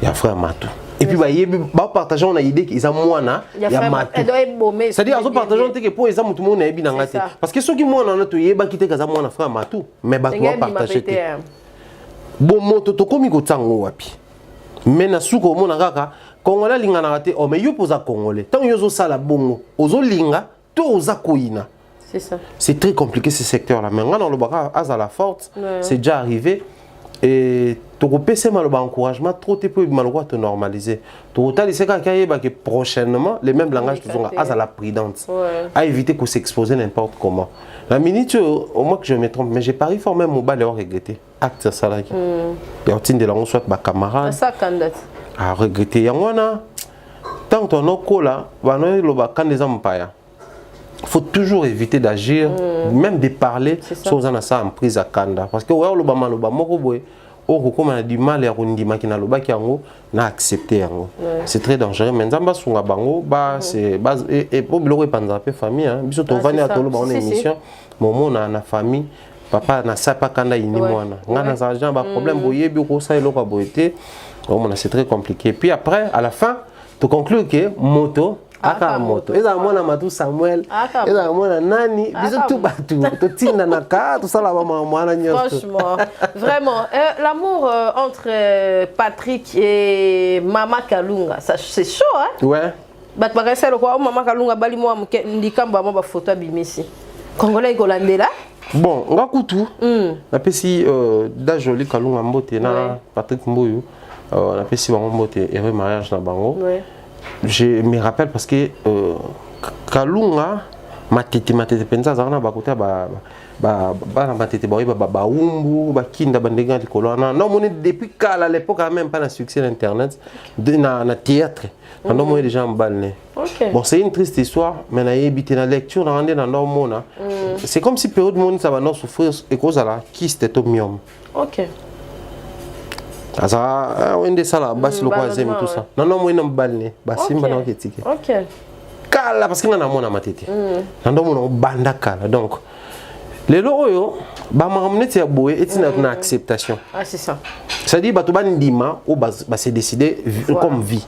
y a frère Matou. Et puis, bah, partager, on a l'idée qu'ils ont moins, il y a Matou. C'est-à-dire, on partage, on dit que pour les hommes, tout le monde est bien. Parce que ceux qui m'ont en a tué, bah, quitter qu'ils ont moins frère Matou. Mais bah, tu vas partager. Bon, mon toto, comme il y a wapi. Mais na suko mona kaka Congolais linga na raté oh mais yo poza Congolais tant yo zo sala bongo ozo linga to oza koina. C'est ça. C'est très compliqué ce secteur là mais ngana lo baka azala forte c'est déjà arrivé et to ko pese maloba encouragement trop te peu malwa te normaliser to tali se ka kayeba que prochainement les mêmes langages qui sont azala prudente à éviter qu'on s'exposer n'importe comment. La minute au moins que je me trompe mais j'ai pari fort même au bas leur regretter acte salarié. Il y a de la soit ma camarade. Ça candidat. À regretter yangwana tant qu'on a cola va no lo ba kan des empires. Faut toujours éviter d'agir même de parler sans en ça en prise à kanda parce que ouais lo ba maloba moko boy o ko na du mal ya rundima ki na lo ba ki yango na accepter yango. C'est très dangereux mais nzamba sunga bango ba c'est base et pour biloko panza pe famille hein biso to vani atolo ba on émission momo na famille papa na sapa kanda ini mwana ngana za argent ba problème boye bi ko sa eloko boyete c'est très compliqué puis après à la fin tu conclus que moto aka moto eza mwana matu Samuel eza mwana nani biso tout batu to tinda na ka to sala ba mwana nyoso. Franchement vraiment l'amour entre Patrick et Mama Kalunga ça c'est chaud hein. Ouais. Bat bagasa le quoi Mama Kalunga bali mo ndikamba mo ba photo bimisi Congolais golandela. Bon, on va couper. On a si da joli Kalunga mbote na Patrick Mboyo. On a si bango mbote et mariage na bango. Je me rappelle parce que Kalunga matete penza zana ba kota ba matete ba umbu ba kinda bandenga likolo na non mon depuis à l'époque même pas na succès d'internet na théâtre. Non moi déjà en balle. Bon c'est une triste histoire mais na habité na lecture na rendre na normona. C'est comme si période monde ça va non souffrir et cause à la kystomium. OK. Asa wende sala basi lo kwa zemi tout ça. Non moi na balle basi mbana oketike. OK. Kala parce que na mona matete. Non mon banda kala donc les loyo ba maramneti ya boye etina na acceptation. Ah c'est ça. C'est-à-dire ba to ba ndima ou ba se décider comme vie.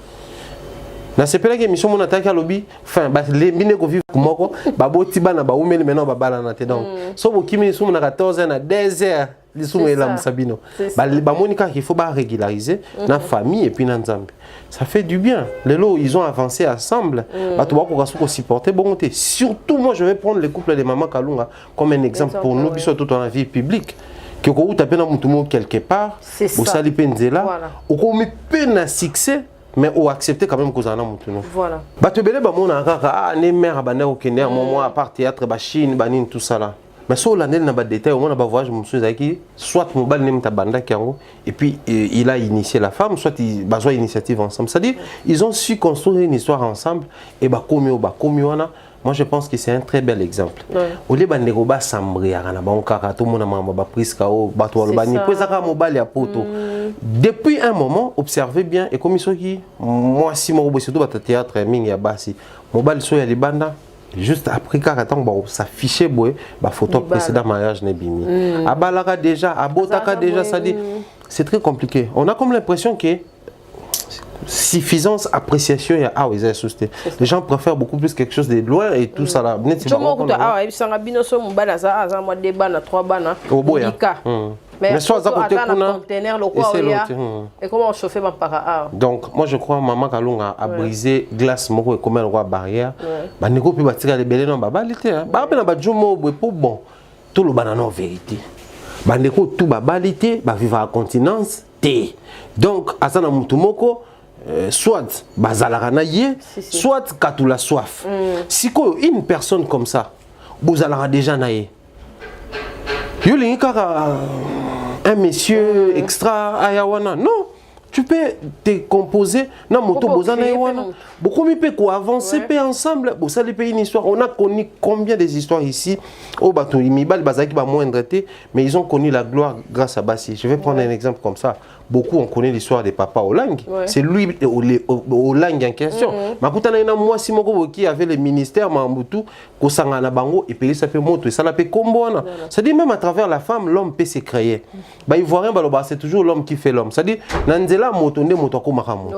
na sepela ke émission mon attaque à lobby enfin ba les mine ko vivre moko ba boti bana ba umeli maintenant ba bala na te donc so bo kimi sumu na 14 na 2 heures li sumu la musabino ba monika qu'il faut ba régulariser na famille et puis na nzambe ça fait du bien les lots ils ont avancé ensemble ba to ba ko supporter bonté surtout moi je vais prendre le couple de Maman Kalunga comme un exemple pour nous biso tout dans la vie publique que ko utapé na mutumo quelque part au sali penzela au ko mi peine succès mais on accepte quand même que vous en avez maintenant. Voilà. Bah tu belé bah mon ah né mère bah né au Kenya moi à part théâtre bah Chine bah ni tout ça là. Mais sur l'année n'a pas de détail au moins bah voyage monsieur Zaki soit mobile nem ta banda kiango et puis il a initié la femme soit il besoin initiative ensemble. C'est-à-dire ils ont su construire une histoire ensemble et bah comme wana. Moi je pense que c'est un très bel exemple. Au lieu de négoba sambria na ba onkaka tout mon mama ba priska o ba to lobani poza mobile ya poto. Depuis un moment, observez bien et comme qui moi si moi au surtout ba théâtre ming ya basi. Mobile so ya libanda juste après quand on s'afficher boy ba photo précédent mariage ne bimi. Abalaka déjà, abotaka déjà ça dit c'est très compliqué. On a comme l'impression que suffisance appréciation il y a ah oui les gens préfèrent beaucoup plus quelque chose de loin et tout ça là net c'est ah ouais ça ngabino so mobala za moi deux bana trois bana mais soit ça côté conteneur le quoi et comment on chauffer ma para donc moi je crois Maman Kalunga a brisé glace moko et comme elle roi barrière ba neko pe batira les belé non ba balité ba pe na ba jomo pour bon tout le banana en vérité ba neko tout ba balité ba vivre à continence té donc asana mutu moko soit bazalaka na ye soit katula soif si une personne comme ça bozalaka déjà na ye yo lingi kaka un monsieur extra ayawana non tu peux te composer na moto bozana yawana beaucoup mi peut ko avancer pe ensemble bo ça les pays une histoire on a connu combien des histoires ici au bateau mibal bazaki ba moindre mais ils ont connu la gloire grâce à Bassi. Je vais prendre un exemple comme ça. Beaucoup ont connu l'histoire des papas Olang. C'est lui Olang en question. Makutana ina moi si moko qui avait le ministère Mambutu ko sangana bango et payer ça peut moto et ça la peut comboana. Ça dit même à travers la femme l'homme peut se créer. Ba ivoirien baloba c'est toujours l'homme qui fait l'homme. Ça dit nanzela moto nde moto ko makamoto.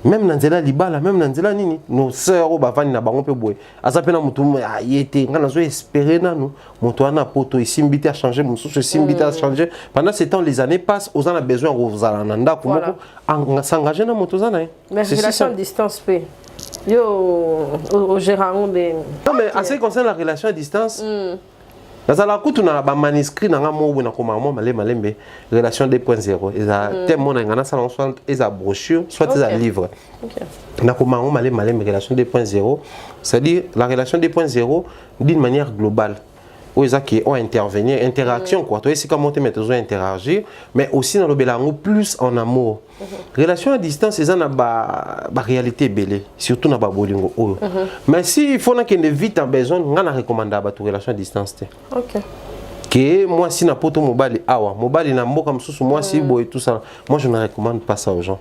Même nanzela libala même nanzela nini nos sœurs bavani na bango pe boy azapena mutu yete ngana zo espérer na nous moto ana poto ici mbité a changé mususu simbité a changé pendant ces temps les années passent aux en a besoin rozala nanda ko moko s'engager na moto zana mais relation à distance pe yo au gérant de non mais en ce qui concerne la relation à distance nazala kutu na ba manuscrit na ngamo na koma mo malembe relation 2.0 eza thème na ngana salon soit eza brochure soit eza livre na koma mo malembe relation 2.0 c'est-à-dire la relation 2.0 d'une manière globale où ils ont intervenir interaction quoi toi ici comment tu mets besoin interagir mais aussi dans le belango plus en amour relation à distance c'est na ba réalité belé surtout na ba bolingo mais si il faut na qu'il vite en besoin ngana recommander ba relation à distance OK que moi si na poto mobile awa mobile na mboka msusu moi si boy tout ça moi je ne recommande pas ça aux gens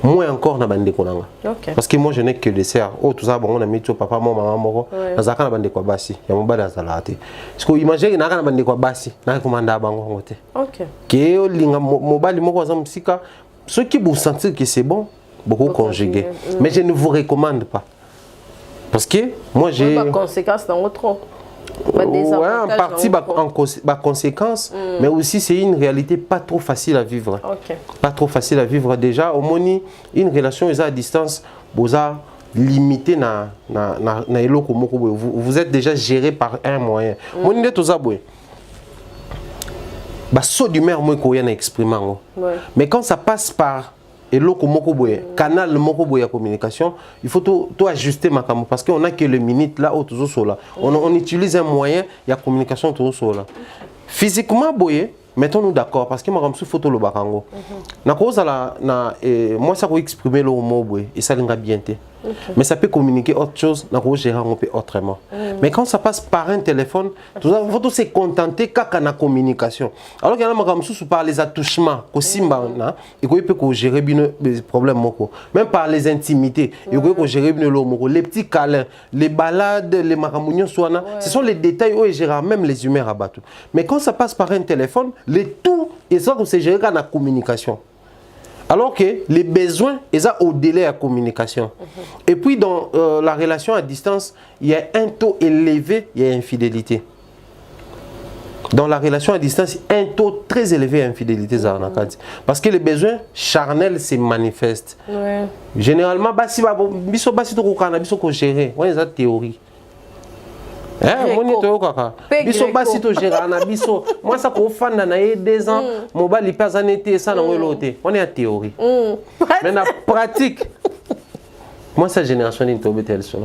moi encore na bande konanga parce que moi je n'ai que des sœurs oh tout ça bon on a mis tout papa maman moko nazaka na bande kwa basi ya mobali azalate parce que imagine na kana bande kwa basi na commanda bango ngote OK que linga mobali moko za musika ceux qui vous sentir que c'est bon beaucoup conjuguer mais je ne vous recommande pas parce que moi j'ai pas conséquences dans trop ouais, en partie en conséquence, mais aussi c'est une réalité pas trop facile à vivre. Pas trop facile à vivre déjà. Au moins, une relation à distance, vous êtes limité vous êtes déjà géré par un moyen. Mon idée tout ça, saut d'humeur moi qu'on exprimer. Mais quand ça passe par et l'autre canal de communication, il faut tout ajuster parce qu'on a que le minute là où toujours là. On utilise un moyen de communication toujours là. Physiquement mettons-nous d'accord parce que moi comme photo le barango. Na cause na moi ça peut exprimer le mot et ça linga bien té. Mais ça peut communiquer autre chose, na cause gérer on peut autrement. Mais quand ça passe par un téléphone, tout ça faut se contenter kaka na communication. Alors qu'il y a comme sous par les attouchements, ko simba na, et ko peut gérer bien les problèmes moko. Même par les intimités, et ko gérer bien le moko, les petits câlins, les balades, les maramounions soana, ce sont les détails où gérer même les humeurs à battu. Mais quand ça passe par un téléphone, les tout et ça que c'est géré dans la communication. Alors que les besoins, ils ont au-delà de la communication. Et puis dans la relation à distance, il y a un taux élevé, il y a infidélité. Dans la relation à distance, un taux très élevé d'infidélité. Parce que les besoins charnels se manifestent. Ouais. Généralement, si on gérer, on a une théorie. Moi, ça fait fan de 2 ans, mobile il passe en été, ça n'a pas on est en théorie. Mais dans la pratique, moi, cette génération est tombée telle sur.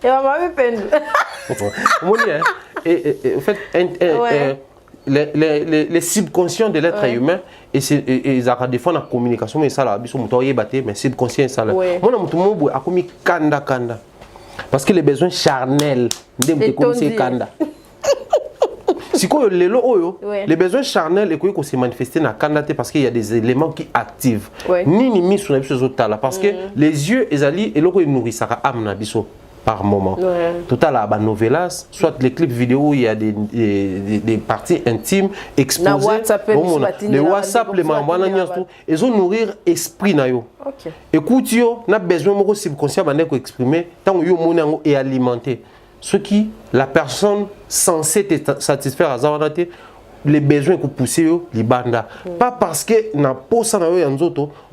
Et on m'a peine. En fait, les subconscients de l'être humain, et ils ont des fois la communication, mais ça là, ils sont mais subconscient, ça là. Moi, tout le monde a commis kanda. Parce que les besoins charnels, c'est kanda. Si les besoins charnels et se manifestent dans kanda parce qu'il y a des éléments qui activent. Ni mis sur la parce que les yeux, ils nourrissent ça par moment. Tout à l'heure, novelas, soit les clips vidéo, il y a des parties intimes exposées. Les WhatsApp, les mamans, ils ont nourrir l'esprit. Écoute, on a besoin de subconscient pour exprimer tant que vous est alimenté. Ce qui, la personne censée te satisfaire à les besoins que pousser les banda. Pas parce que n'a pas ça vous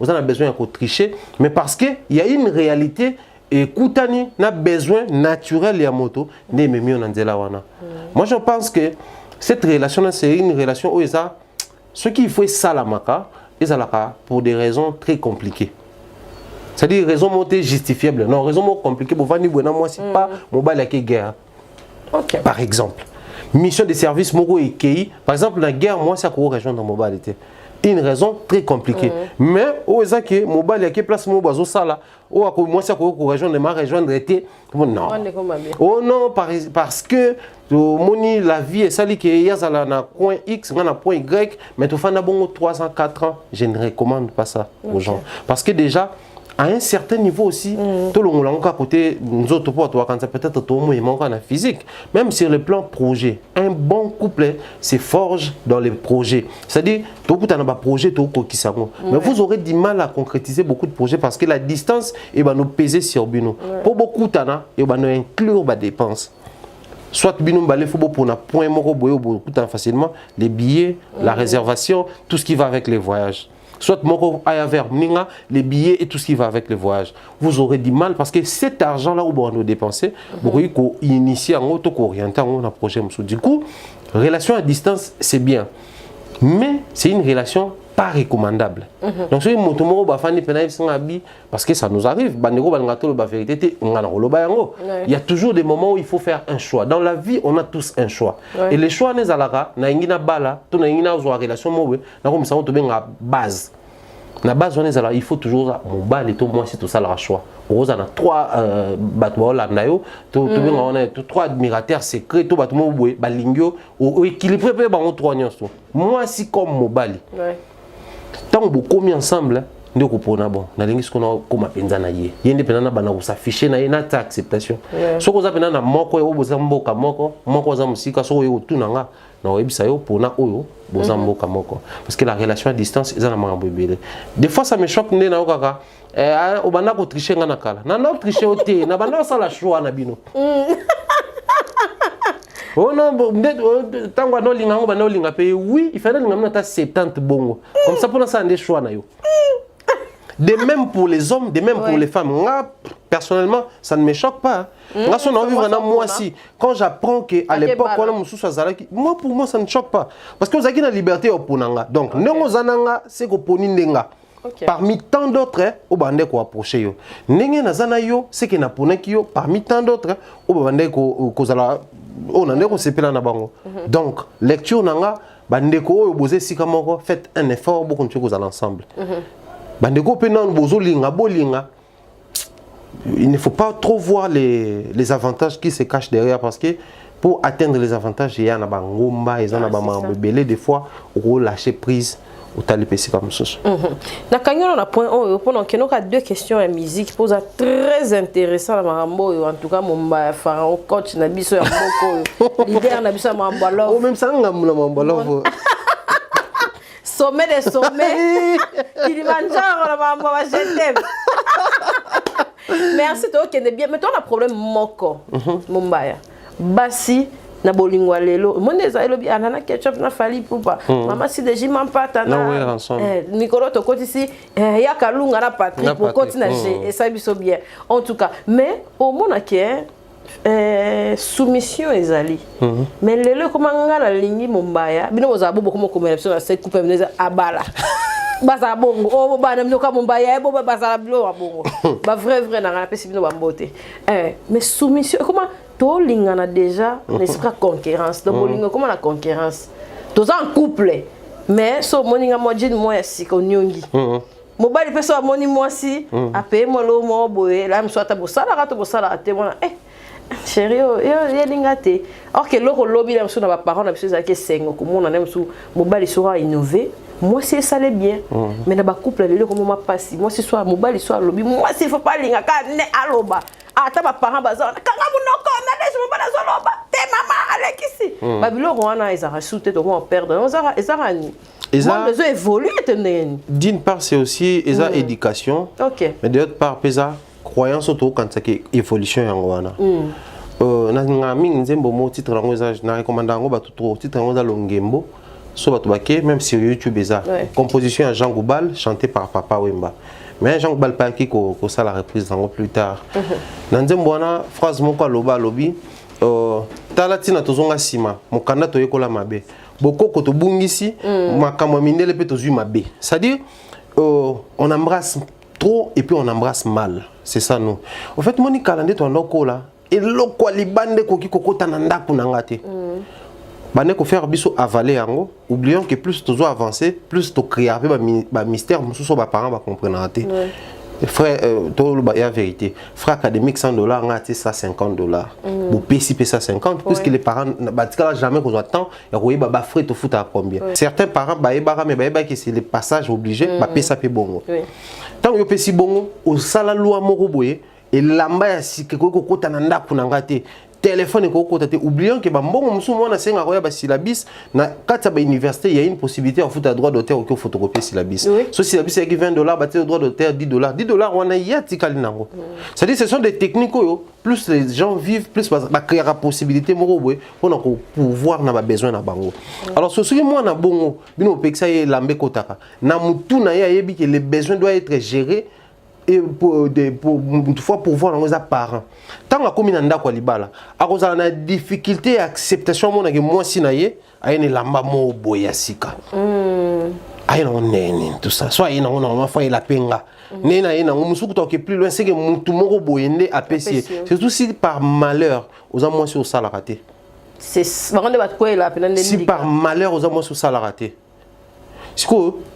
avez besoin de tricher, mais parce qu'il y a une réalité. Et Koutani n'a besoin naturel et à moto de Moi je pense que cette relation c'est une relation où ce qu'il faut salamaka pour des raisons très compliquées. C'est-à-dire raison montée justifiable. Non, raison compliquée pour venir moi c'est pas mobile qui guerre. Par exemple, mission de service moko et KI, par exemple la guerre moi c'est quoi rejoindre dans mobilité. Une raison très compliquée. Mais au que mobile qui place mon bazo ça là, moi ça quoi rejoindre ma rejoindre était non. Oh non parce que moni la vie est sali que y a na point X, na point Y, mais tu fais na bon 3 ans 4 ans, je ne recommande pas ça aux gens parce que déjà à un certain niveau aussi, tout le monde a côté nous autres quand ça peut-être tout le monde en physique, même sur le plan projet. Un bon couple se forge dans les projets. C'est-à-dire, tout le monde a un projet, tout le monde mais vous aurez du mal à concrétiser beaucoup de projets parce que la distance va nous peser sur nous. Pour beaucoup de temps, il va nous inclure des dépenses. Soit binum balé faut pour un point moko boyo beaucoup facilement les billets, la réservation, tout ce qui va avec les voyages. Soit moko ayaver mninga les billets et tout ce qui va avec les voyages. Vous aurez du mal parce que cet argent là où vous nous dépenser, vous pouvez initier en auto orienter en un projet. Du coup, relation à distance c'est bien, mais c'est une relation pas recommandable. Donc si motomo ba fani penai singabi parce que ça nous arrive, bandeko bangato ba vérité ngana koloba yango. Il y a toujours des moments où il faut faire un choix. Dans la vie, on a tous un choix. Et les choix ne zalaka na ingina bala, to na ingina zo relation mowe, na comme ça on te benga base. Na base on est il faut toujours mon bal et tout moi c'est tout ça le choix. On a 3 batwa la nayo, to benga on a 3 admirateurs secrets, to batmo boue balingyo au équilibré pe ba on 3 nyonso. Moi si comme mon bali. Tant que vous commis ensemble, nous comprenons bon. Nous avons ce qu'on a comme penza na yé. Yé indépendant bana vous s'afficher na yé na ta acceptation. Ce qu'on a penza na moko yo bozamboka moko za musika so yo tunanga na webisa yo pour na oyo bozamboka moko. Parce que la relation à distance ils en a bébé. Des fois ça me choque ndé na okaka au bana ko tricher ngana kala. Na na tricher oté na bana ça la choix na bino. Oh non, tant que nous linga paye, oui, il fallait que 70 bongo. Comme ça, pour nous, ça a des choix. De même pour les hommes, de même pour les femmes. Moi, personnellement, ça ne me choque pas. Moi, aussi, quand j'apprends qu'à l'époque, moi, pour moi, ça ne choque pas. Parce que vous avez la liberté au Ponanga. Donc, c'est que Ponindenga. Parmi tant d'autres, au bandé ko approcher yo. Nenge nazana yo, c'est que na ponaki yo parmi tant d'autres, au bandé ko kozala on a ko sepela na bango. Donc, lecture nanga bandé ko boze sikamoko, faites un effort pour continuer kozala ensemble. Bandé ko penan bozo linga bolinga. Il ne faut pas trop voir les avantages qui se cachent derrière parce que pour atteindre les avantages, il y a na bangomba, il y a na bambelé des fois au lâcher prise. Au talipesi comme ça. Na kanyo na point o pendant que nous a 2 questions en musique pose très intéressant la marambo en tout cas mon pharaon coach na biso ya moko leader na biso marambo love. Oh même ça ngam na marambo love. sommet des sommets. Kilimanjaro, la maman, je t'aime. Merci, toi qui es bien. Mais toi, on a un problème moko. Mumbaya. Basi. Na bolingwa lelo monde za elobi anana ketchup na fali poupa mama si deji mampata na Nicolas to koti si ya kalunga na Patrick pour continuer et ça biso bien en tout cas mais au mona ke soumission ezali mais lelo comment ngala lingi Mumbaya bino boza bobo comme commerce na cette coupe mneza abala basa bongo o bana mnoka Mumbaya bo basa blo bongo ba vrai na ngala pesi bino ba mbote mais soumission comment to lingana déjà l'esprit concurrence donc bolingo comment la concurrence tous en couple mais so moninga modine moi si ko nyongi mobali peso moni moi si ape mo lo mo boye la mswata bosala ka to bosala te mona chérie yo lingate or que loko lobby la mso na ba parents na biso za ke sengo ko mona na mso mobali sera innover moi c'est ça les bien mais na ba couple le comme ma passi moi c'est soit mobali soit lobby moi c'est faut pas linga ka ne aloba ata ba parents bazana kanga munoko na deje mobali zoloba te mama alekisi babilo wana ezara soute to on perdre ezara ni moi besoin évoluer tenen d'une part c'est aussi éducation mais de l'autre part pesa croyance auto quand ça que évolution yango wana na ngami nzembo mo titre yango eza na recommanda yango ba tout titre yango za longembo so ba tubake même sur YouTube eza composition à Jean Goubal chanté par Papa Wemba mais Jean Goubal pas qui ko ça la reprise yango plus tard na nzembo wana phrase moko loba lobi talatina tozonga sima mokanda to yekola mabe bokoko to bungisi makamwa mindele pe tozui mabe c'est-à-dire on embrasse trop et puis on embrasse mal. C'est ça nous. En fait, moni calendrier ton loko là et loko libande ko ki kokota na ndaku na ngate. Bane ko faire biso avaler yango, oublions que plus tozo avancer, plus to créer ba mystère mususo ba parents ba comprendre raté. Frère to ba ya vérité. Frère académique $100 ngate ça $50. Bo pesi pesa 50 puisque les parents ba tika jamais qu'on attend ya ko yeba ba frais to futa combien. Certains parents ba yeba mais ba yeba que c'est le passage obligé ba pesa pe bongo. Tant que pesi bongo au sala loi moko boye et lamba ya sike ko kota na ndaku na ngate téléphone ko kota te oublions que ba mbongo musu mona senga ko ya ba syllabus na kata ba université il y a une possibilité en foot à droit d'auteur ou photocopier syllabus so syllabus avec $20 ba te droit d'auteur $10 on a ya tikali nango c'est à dire ce sont des techniques yo plus les gens vivent plus ba créer la possibilité moko boye pour pouvoir na ba besoin na bango alors ce qui moi na bongo bino peksa ye lambe kotaka na mutu na ya yebi que les besoins doivent être gérés et pour une fois pouvoir dans les parents tant que comme nanda kwa libala a cause na difficulté acceptation mon que moi si naie ayene lamba mo boya sika ayena onene tout ça soit ayena on ma foi la penga nena yena musuku to que plus loin c'est que mutu moko boyende apprécier surtout si par malheur aux moi sur ça la raté c'est vraiment de quoi là si par malheur aux moi sur ça la raté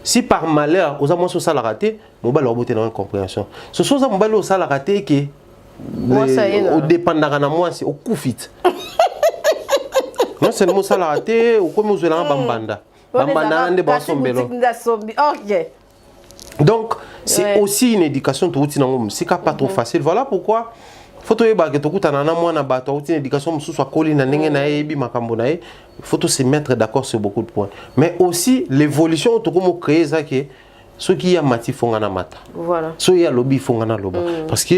si par malheur aux amours sur ça la raté mobile leur beauté dans une compréhension ce sont ça mobile au ça la raté qui au dépendant na moi c'est au coup fit non c'est le mot ça la raté ou comme vous allez bambanda de boisson belo donc c'est aussi une éducation tout c'est pas trop facile voilà pourquoi faut que tu na moi na bato une éducation soit collée na ndenge na yebi makambo na ye faut se mettre d'accord sur beaucoup de points mais aussi l'évolution to comme créer ça que ce qui a mati fongana mata voilà ce qui a lobby fongana loba parce que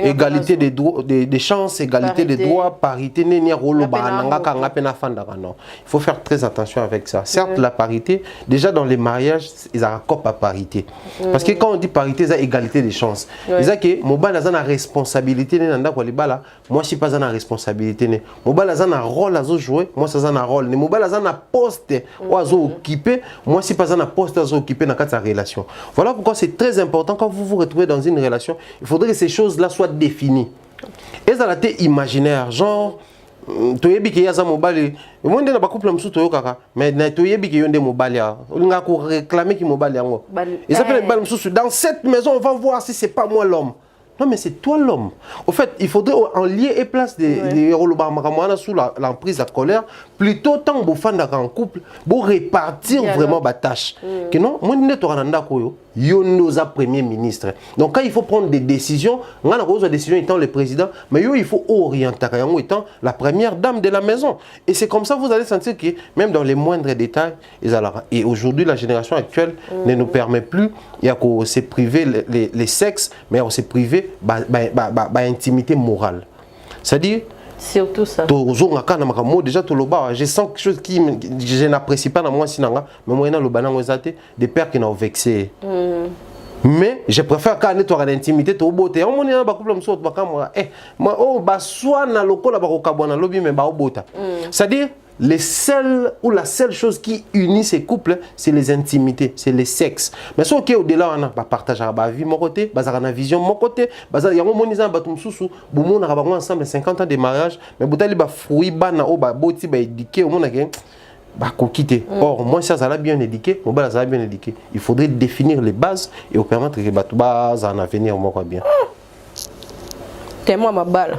égalité des chances égalité des droits parité ne rolo bananga kanga pena fanda non il faut faire très attention avec ça certes la parité déjà dans les mariages ils ont accord à parité parce que quand on dit parité c'est égalité des chances ils a que mobile a na responsabilité ne nda kwa libala moi je suis pas na responsabilité ne mobile a na rôle à jouer moi ça na rôle ne mobile a na poste ou à occuper moi je suis pas na poste à occuper na kata relation. Voilà pourquoi c'est très important quand vous vous retrouvez dans une relation, il faudrait que ces choses-là soient définies. Et ça a été imaginaire, genre, tu es bien qu'il y a un mobile, moi je n'ai pas couple de tout kaka, mais tu es bien qu'il y a un mobile, on a réclamé qu'il mobile. Et ça fait dans cette maison, on va voir si c'est pas moi l'homme. Non, mais c'est toi l'homme. Au fait, il faudrait en lier et place des Rolobarmakamwana sous l'emprise de la colère. Plutôt, tant que vous faites en couple, vous répartir vraiment la tâche. Que non, moi, je suis un premier ministre. Donc, quand il faut prendre des décisions, on a des décisions étant le président, mais il faut orienter étant la première dame de la maison. Et c'est comme ça que vous allez sentir que, même dans les moindres détails, et aujourd'hui, la génération actuelle ne nous permet plus, il y a qu'on s'est privé les sexes, mais on s'est privé intimité morale. C'est-à-dire, surtout ça. Déjà, je sens quelque chose qui je n'apprécie pas dans moi, mais moi, des pères qui n'ont vexé. Mais je préfère quand on est en intimité, tu es beauté. On est en couple, c'est-à-dire, les seuls ou la seule chose qui unit ces couples, c'est les intimités, c'est les sexes. Mais ce qui est au-delà, on a partagé la vie de mon côté, on a visio de mon côté, on a ensemble 50 ans de mariage, mais on a des fruits, on a des éduqués, on a quitter. Or, moi, ça a bien éduqué, mon bas a bien éduqué. Il faudrait définir les bases et permettre que les bases en avenir, moi, bien. T'es moi ma balle.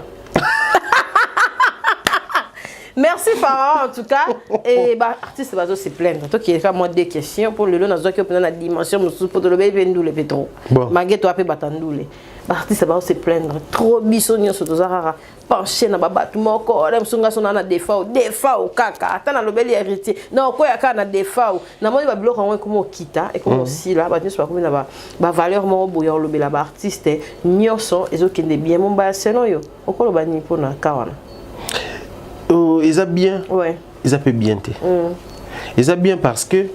Merci Pharaon en tout cas. Et artiste va se plaindre. Toi qui as moi des questions pour le long dans la dimension pour le bébé le pétro. Malgré toi pe batandoule. Artiste va se plaindre. Trop bisogno sur tozara pencher na baba tout moko. Dem sunga sona na défaut kaka. Ata na lobeli héritier. Non quoi ya na défaut. Na moi ba bloc en comme kita et comme aussi là ba nous pas comme na ba valeur mo boyo lobela ba artiste nyoso ezokende bien mon ba seno yo. Okolo ba ni pona kawana. Ils ont bien, ils ont bien été. Ils ont bien parce que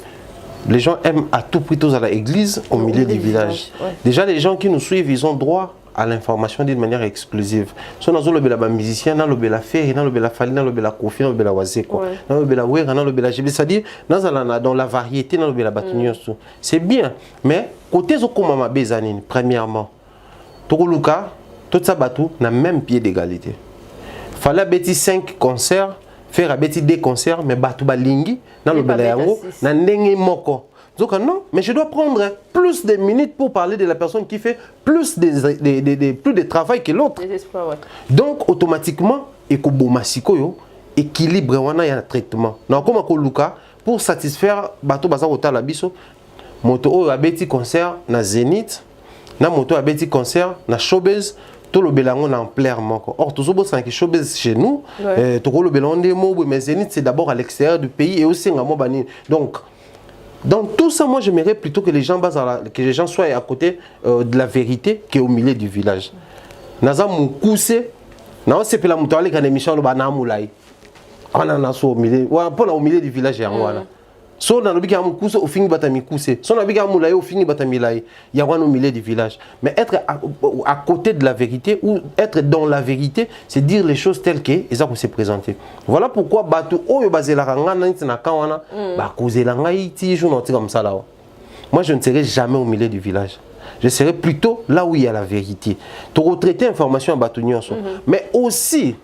les gens aiment à tout prix tous à l'église, au milieu du village. Déjà, les gens qui nous suivent, ils ont droit à l'information d'une manière exclusive. Si on a le musicien, on a le fer, on a le fali, on a le kofi, on a le wazé, on a le wér, on a le GB. C'est-à-dire, dans la variété, on a le bâtonnier. C'est bien. Mais, côté Zokomama Bézanine, premièrement, Tokoluka, tout ça batou, n'a même pied d'égalité. Fallait bêti 5 concerts, faire bêti 2 concerts, mais batu balingi, dans le belayango, na ndenge moko. Donc non, mais je dois prendre plus de minutes pour parler de la personne qui fait plus de travail que l'autre. Donc automatiquement, équilibre wana ya traitement. Na comme ko luka pour satisfaire bato baza kota la biso, moto o abeti concert na Zénith, na moto abeti concert na Showbiz. Tout le bélangon en plein manque. Or, tout ça, c'est chose chez nous. Tout le bélangon, mais Zénith, c'est d'abord à l'extérieur du pays et aussi en Mobani. Donc, dans tout ça, moi, j'aimerais plutôt que les gens soient à côté de la vérité qu'au milieu du village. Naza Moukousse, non, c'est pas la moutarde qui a une émission de Banamoulaï. On en a au milieu du village. So na lobi ka mukuse au fini batami kuse. So na lobi ka moulaye au fini batami laye. Il y a au milieu du village. Mais être à côté de la vérité ou être dans la vérité, c'est dire les choses telles que et ça pour se présenter. Voilà pourquoi batu oyo bazela ngana ntina kawana ba kozela ngai ti jour comme ça là. Moi je ne serai jamais au milieu du village. Je serai plutôt là où il y a la vérité. Tu retraiter information à batu nyonso. Mais aussi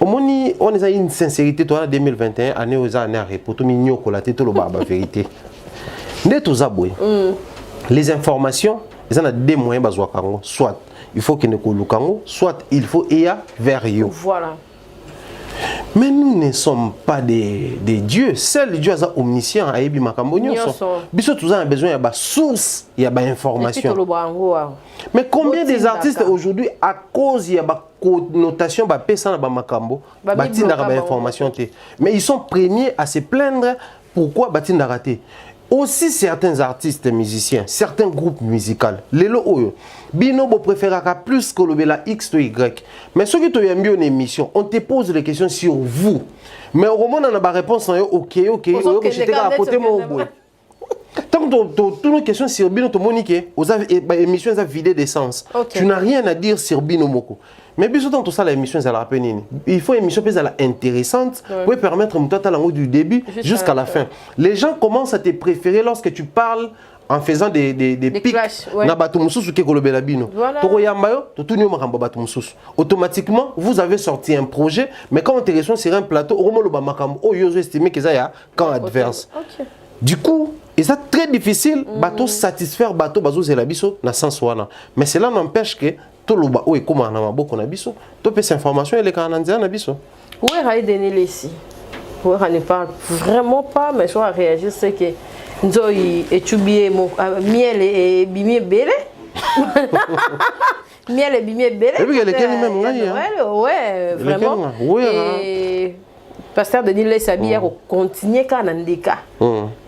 on a une sincérité, toi, en 2021, année aux années, pour tout mignon, collater tout le barbe vérité. Les informations, ils ont deux moyens, soit il faut qu'il ne colle soit il faut y vers eux. Voilà. Mais nous ne sommes pas des dieux. Seul Dieu est omniscient. Biso tous a besoin de source, il y a information. Mais combien des artistes aujourd'hui, à cause il y a connotation information, mais ils sont premiers à se plaindre pourquoi batinda raté. Aussi certains artistes musiciens, certains groupes musicaux, les lots, binobo préférera plus que le X ou Y. Mais ceux qui ont bien une émission, on te pose des questions sur vous. Mais au moment où on a la réponse, ok, j'étais à côté de mon bout. Tant que toutes les questions sur Bino Monique, aux émissions ont vidé d'essence. Tu n'as rien à dire sur Bino Moko. Mais bien sûr, tout ça, l'émission, c'est la peine. Il faut une émission plus intéressante pour permettre du début jusqu'à la fin. Les gens commencent à te préférer lorsque tu parles en faisant des pics. Automatiquement, vous avez sorti un projet, mais quand on te reçoit sur un plateau, on estime qu'il y a un camp adverse. Du coup, c'est très difficile de satisfaire bateau bazo zelabiso na sens wana. Mais cela n'empêche que toloba oyo ekoma na maboko na biso topesa information eleka na nzela na biso. Wera est donné ici. Wera ne parle vraiment pas, mais je dois réagir, c'est que Nzoi etubie miel et bimie belé. Miel et bimie belé. Et puis elle est même ouais, vraiment. Et pasteur Denis Lesabi a continué quand on ndika.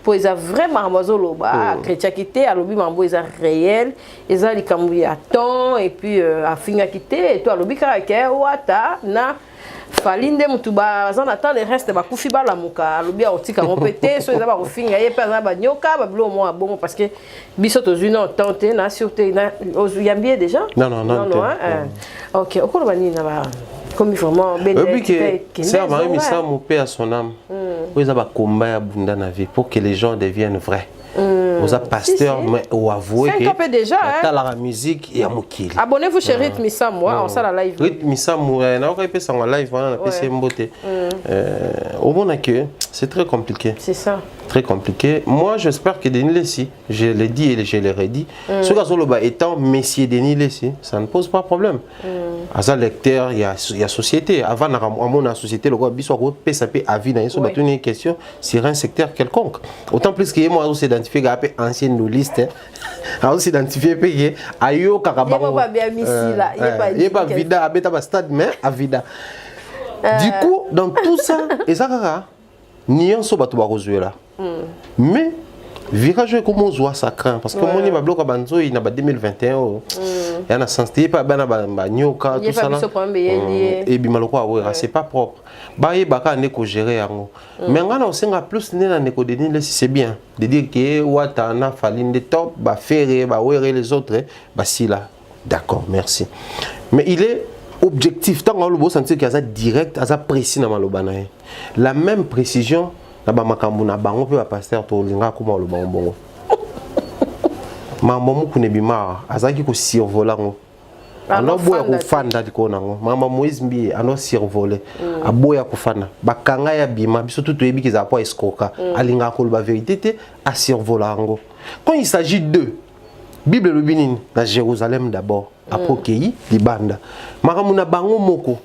Pour ils a vraiment mazolo ba chrétienté à lobi mambo ils a réel, ils a likambu ya temps et puis a finga quitté et toi lobi ka ke wata na falinde mutuba za attend le reste ba kufi ba la muka lobi a otika compété so ils a ba finga ye pa ba nyoka ba blo mo bon parce que biso to une tente na sûreté na oyambie déjà. Non. OK, okolo bani na ba comme vraiment c'est Marie Missa mon père à son âme. Vous avez combat à Bunda na vie pour que les gens deviennent vrais. Vous êtes pasteur mais ou avouez que déjà la musique et à Mokili. Abonnez-vous chez Rythme Missa moi on ça la live. Rythme Missa moi na pas ça en live on a PC mboté. Au moins que c'est très compliqué. C'est ça. Très compliqué. Moi j'espère que Denis Lessi, je l'ai dit et je l'ai redit, ce gars solo étant Messier Denis Lessi, ça ne pose pas problème. À ça lecteur il y a société avant à mon société le gars biso ko PSP à vie na so battu une question sur un secteur quelconque. Autant plus que moi aussi identifié gapé ancienne de liste. A aussi identifié payé ayo kakabango. Il pas bien ici là, il pas vida abeta ba stade mais à vida. Du coup dans tout ça et ça kaka nion so batu ba là. Mais virage comme on voit ça craint parce que mon ni ba bloc banzo il na ba 2021 il y a na sensibilité pas bana ba nyoka tout ça là et bimaloko ouais c'est pas propre ba ye baka ne ko gérer yango mais ngana osenga plus ne na neko de ni c'est bien de dire que wata na falinde top ba faire ba were les autres ba si là d'accord merci mais il est objectif tant on le sentir qu'il y a direct à ça précis na maloba na la même précision na ba makambu na bango pe ba pasteur to linga kuma lo bongo mambo mu kunebima azaki ko survoler ngo ano boya ko fanda dikona ngo mama Moïse mbi ano survoler aboya ko fana bakanga ya bima biso tout toyebi kiza po escoka alinga ko ba vérité te a survoler ngo quand il s'agit de Bible le binini na Jérusalem d'abord apokeyi libanda makamu na bango moko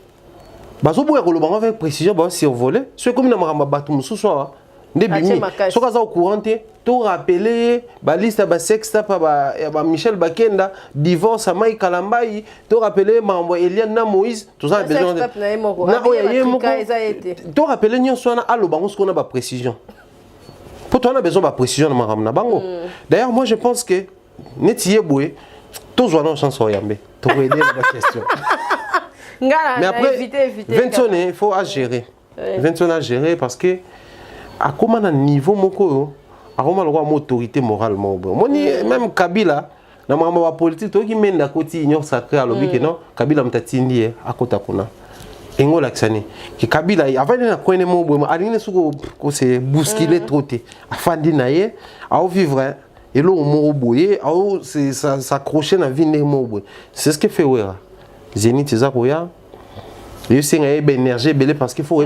bazo boya ko lo bango avec précision ba survoler ce comme na makamba batu mususu wa ndebimi soka za au courant to rappeler ba liste ba sexta pa ba Michel Bakenda divorce Mai Kalambai to rappeler mambo Eliane na Moïse tout ça besoin de na oya moko to rappeler nyon so na alo bango ce qu'on a ba précision pour toi on a besoin ba précision na makamba na bango d'ailleurs moi je pense que netiye boye to zo na chance oyambe to aider la question. Mais après, 20 ans, il faut à gérer. 20 ans à gérer parce que, à comment un niveau, mon à comment une autorité morale, même Kabila, dans ma politique, qui mène la côté union sacrée à l'objet que non, Kabila m'a tindi à côté kuna. Engo laksani. Que Kabila, avant de connaître mon bois, aline suko ko se bousculer trotté. Afin d'inaye, à vivre. Et là, on m'a oublié, à s'accrocher dans la vie de mon c'est ce que fait Wera. Zénith Zakoya, je sais qu'il y a une énergie parce qu'il faut que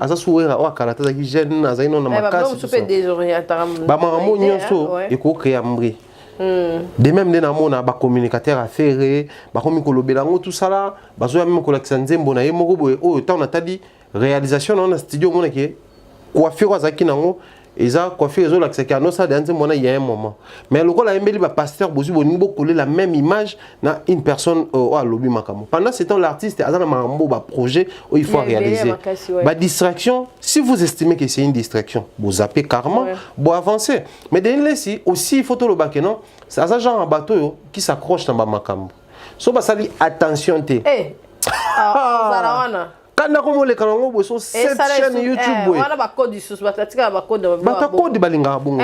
ça soit un caractère qui gêne, ça non ma casse. Bah, super désorienté. Bah, maman, il y a un peu créer un bruit. De même, des namons na ba communicateur affairé, ba comme kolobelango tout ça là, ba zo même collection nzembo na yemoko boye oh tant on a dit réalisation dans le studio mon que coiffure azaki nango. Et ça, quoi faire les c'est qu'il ça il y a un moment. Mais le rôle a embelli pasteur Bosu Bonibo coller la même image na une personne au lobby makamo. Pendant ce temps l'artiste a un projet où il faut réaliser. Bah distraction, si vous estimez que c'est une distraction, vous zappez carrément, vous avancez. Mais dans les aussi il faut tout le bac non, c'est un genre un bateau qui s'accroche dans makamo. So bah ça dit attention té. Eh. Ah, quand on a les canaux, sur cette chaîne YouTube, on a code du sous, code balinga bongo.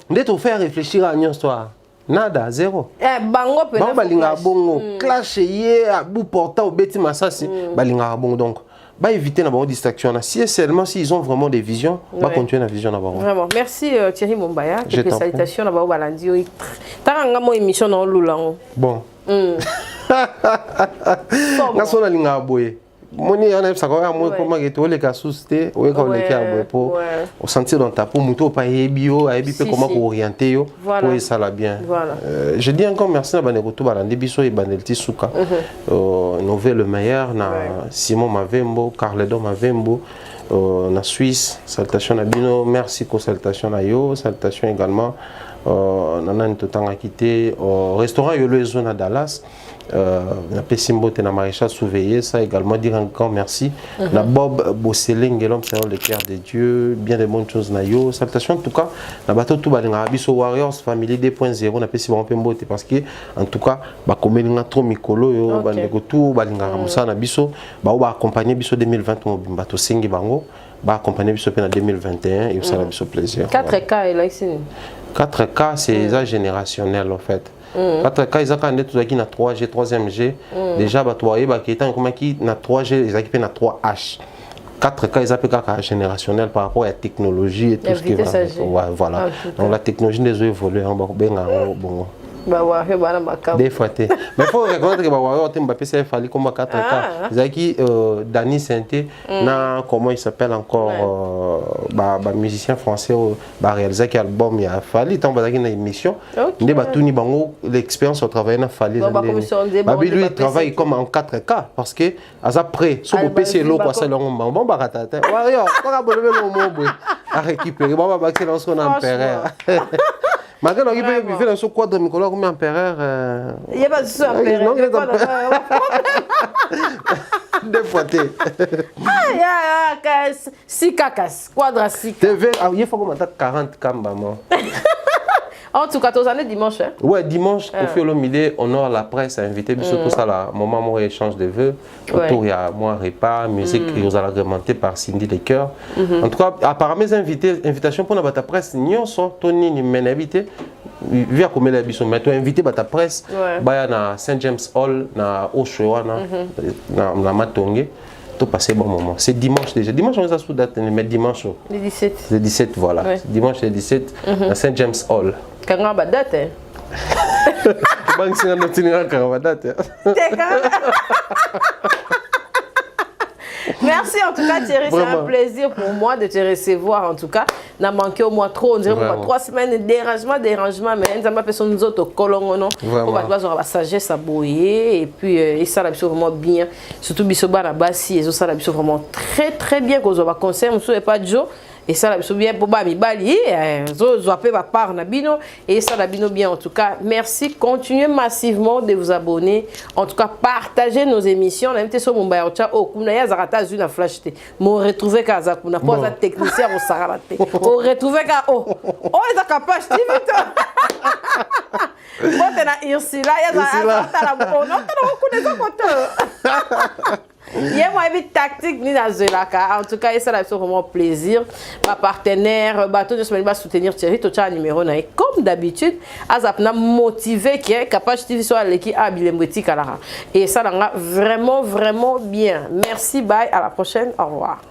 Dès te faire réfléchir à une histoire. Nada, zéro. Bango peut pas balinga bongo. Clash yé à bout portant au bêtis massassi balinga bongo donc. Bah éviter la distraction. Si seulement s'ils ont vraiment des visions, va continuer la vision d'abord. Vraiment. Merci Thierry Mombaya. Quelques salutations d'abord balandi. T'as un émission dans l'oulan. Bon. National linga boye. moni on a ça quoi moi comment que tu les cas souster ou quand les cas pour au sentir dans ta peau muto pas ebio ebi pe comment orienter yo pour ça la bien. Je dis encore merci na baneko to balande biso e banelti suka. Nouvelle le meilleur na Simon Mavembo, Carledo Mavembo. Na Suisse, salutation à Bino, merci pour salutation à yo, salutation également nana ntotanga quitté au restaurant Yolo Zone à Dallas. Na Pessimbo te na maréchal surveiller ça également dire encore merci. Na Bob Bosseling l'homme c'est le cœur de Dieu, bien de bonnes choses na yo. Salutation en tout cas na bateau tout balinga biso Warriors Family 2.0 na Pessimbo Pembo parce que en tout cas ba komelinga trop mikolo yo bandeko tout balinga musa na biso ba accompagner biso 2020 mobimba to sengi bango ba accompagner biso en 2021 et ça la biso plaisir. 4K et là ici. 4K c'est ça générationnel en fait. 4K ils ont quand tout qui na 3G 3e G déjà ba toi ba qui étant comment qui na 3G ils équipés na 3H 4K ils appellent ça générationnel par rapport à la technologie et tout ce qui va voilà donc la technologie des évolue en bon des fois mais faut reconnaître que Bawario Mbappé c'est fallu comme 4K Zaki Dani Sainté na comment il s'appelle encore musicien français ba réaliser qui album il a fallu tant bazaki na émission ndé batuni bango l'expérience au travail na fallu lui il travaille comme en 4K parce que après sur le PC lo quoi ça le bon baratata Wario pas bolé le mot à récupérer bon ba excellence qu'on empereur. Maintenant, il peut vivre dans ce quadre de Nicolas comme empereur. Il n'y a pas de souci, empereur. Deux fois. Six cacas, quadra six. Il faut qu'on 40 cambamans. En tout cas, tous années dimanche. Ouais, dimanche, au fil midi, on aura la presse à inviter, surtout ça, là, moment où échange de vœux. Autour, il y a moi, repas, musique, qui nous a agrémenté par Cindy Les Cœurs. En tout cas, apparemment, mes invitations pour la presse, nous sommes Tony, nous m'en invité. Via comme les bisous, mais tu as invité ta presse, na Saint James Hall, na Oshawa, na Matongé. Tout passer bon moment. C'est dimanche déjà. Dimanche, on est à sous date, mais dimanche. Le 17. Le 17, voilà. Dimanche, le 17, à Saint James Hall. Quand on a date, hein? Merci en tout cas Thierry, c'est un plaisir pour moi de te recevoir en tout cas. N'a manqué au moins trop, on dirait 3 semaines de dérangement, mais nous avons fait nous autres colons, non? On va avoir la sagesse à boyer et puis et ça la vraiment bien. Surtout bisoba la bassi et ça la vraiment très bien qu'on va conseiller, on pas de jour. Et ça, la bien pour mi bali, par Nabino et ça la bino bien en tout cas. Merci, continuez massivement de vous abonner. En tout cas, partagez nos émissions. On a invité sur mon bayocha. Oh, kuna zarata zu na flash te. Mo retrouver kaza kuna pas technicien au sarate. On retrouver ka oh ils capable vite. Bon t'es na Ursula, ya za la bon non t'as connais ça côté. Il y a moi une tactique ni dans Zelaka. En tout cas, ça a vraiment plaisir. Ma partenaire, bateau de semaine va soutenir Thierry. Tu as un numéro et comme d'habitude, Azapna motivé qui est capable de faire l'équipe habile moutique à la. Et ça l'a vraiment bien. Merci, bye, à la prochaine. Au revoir.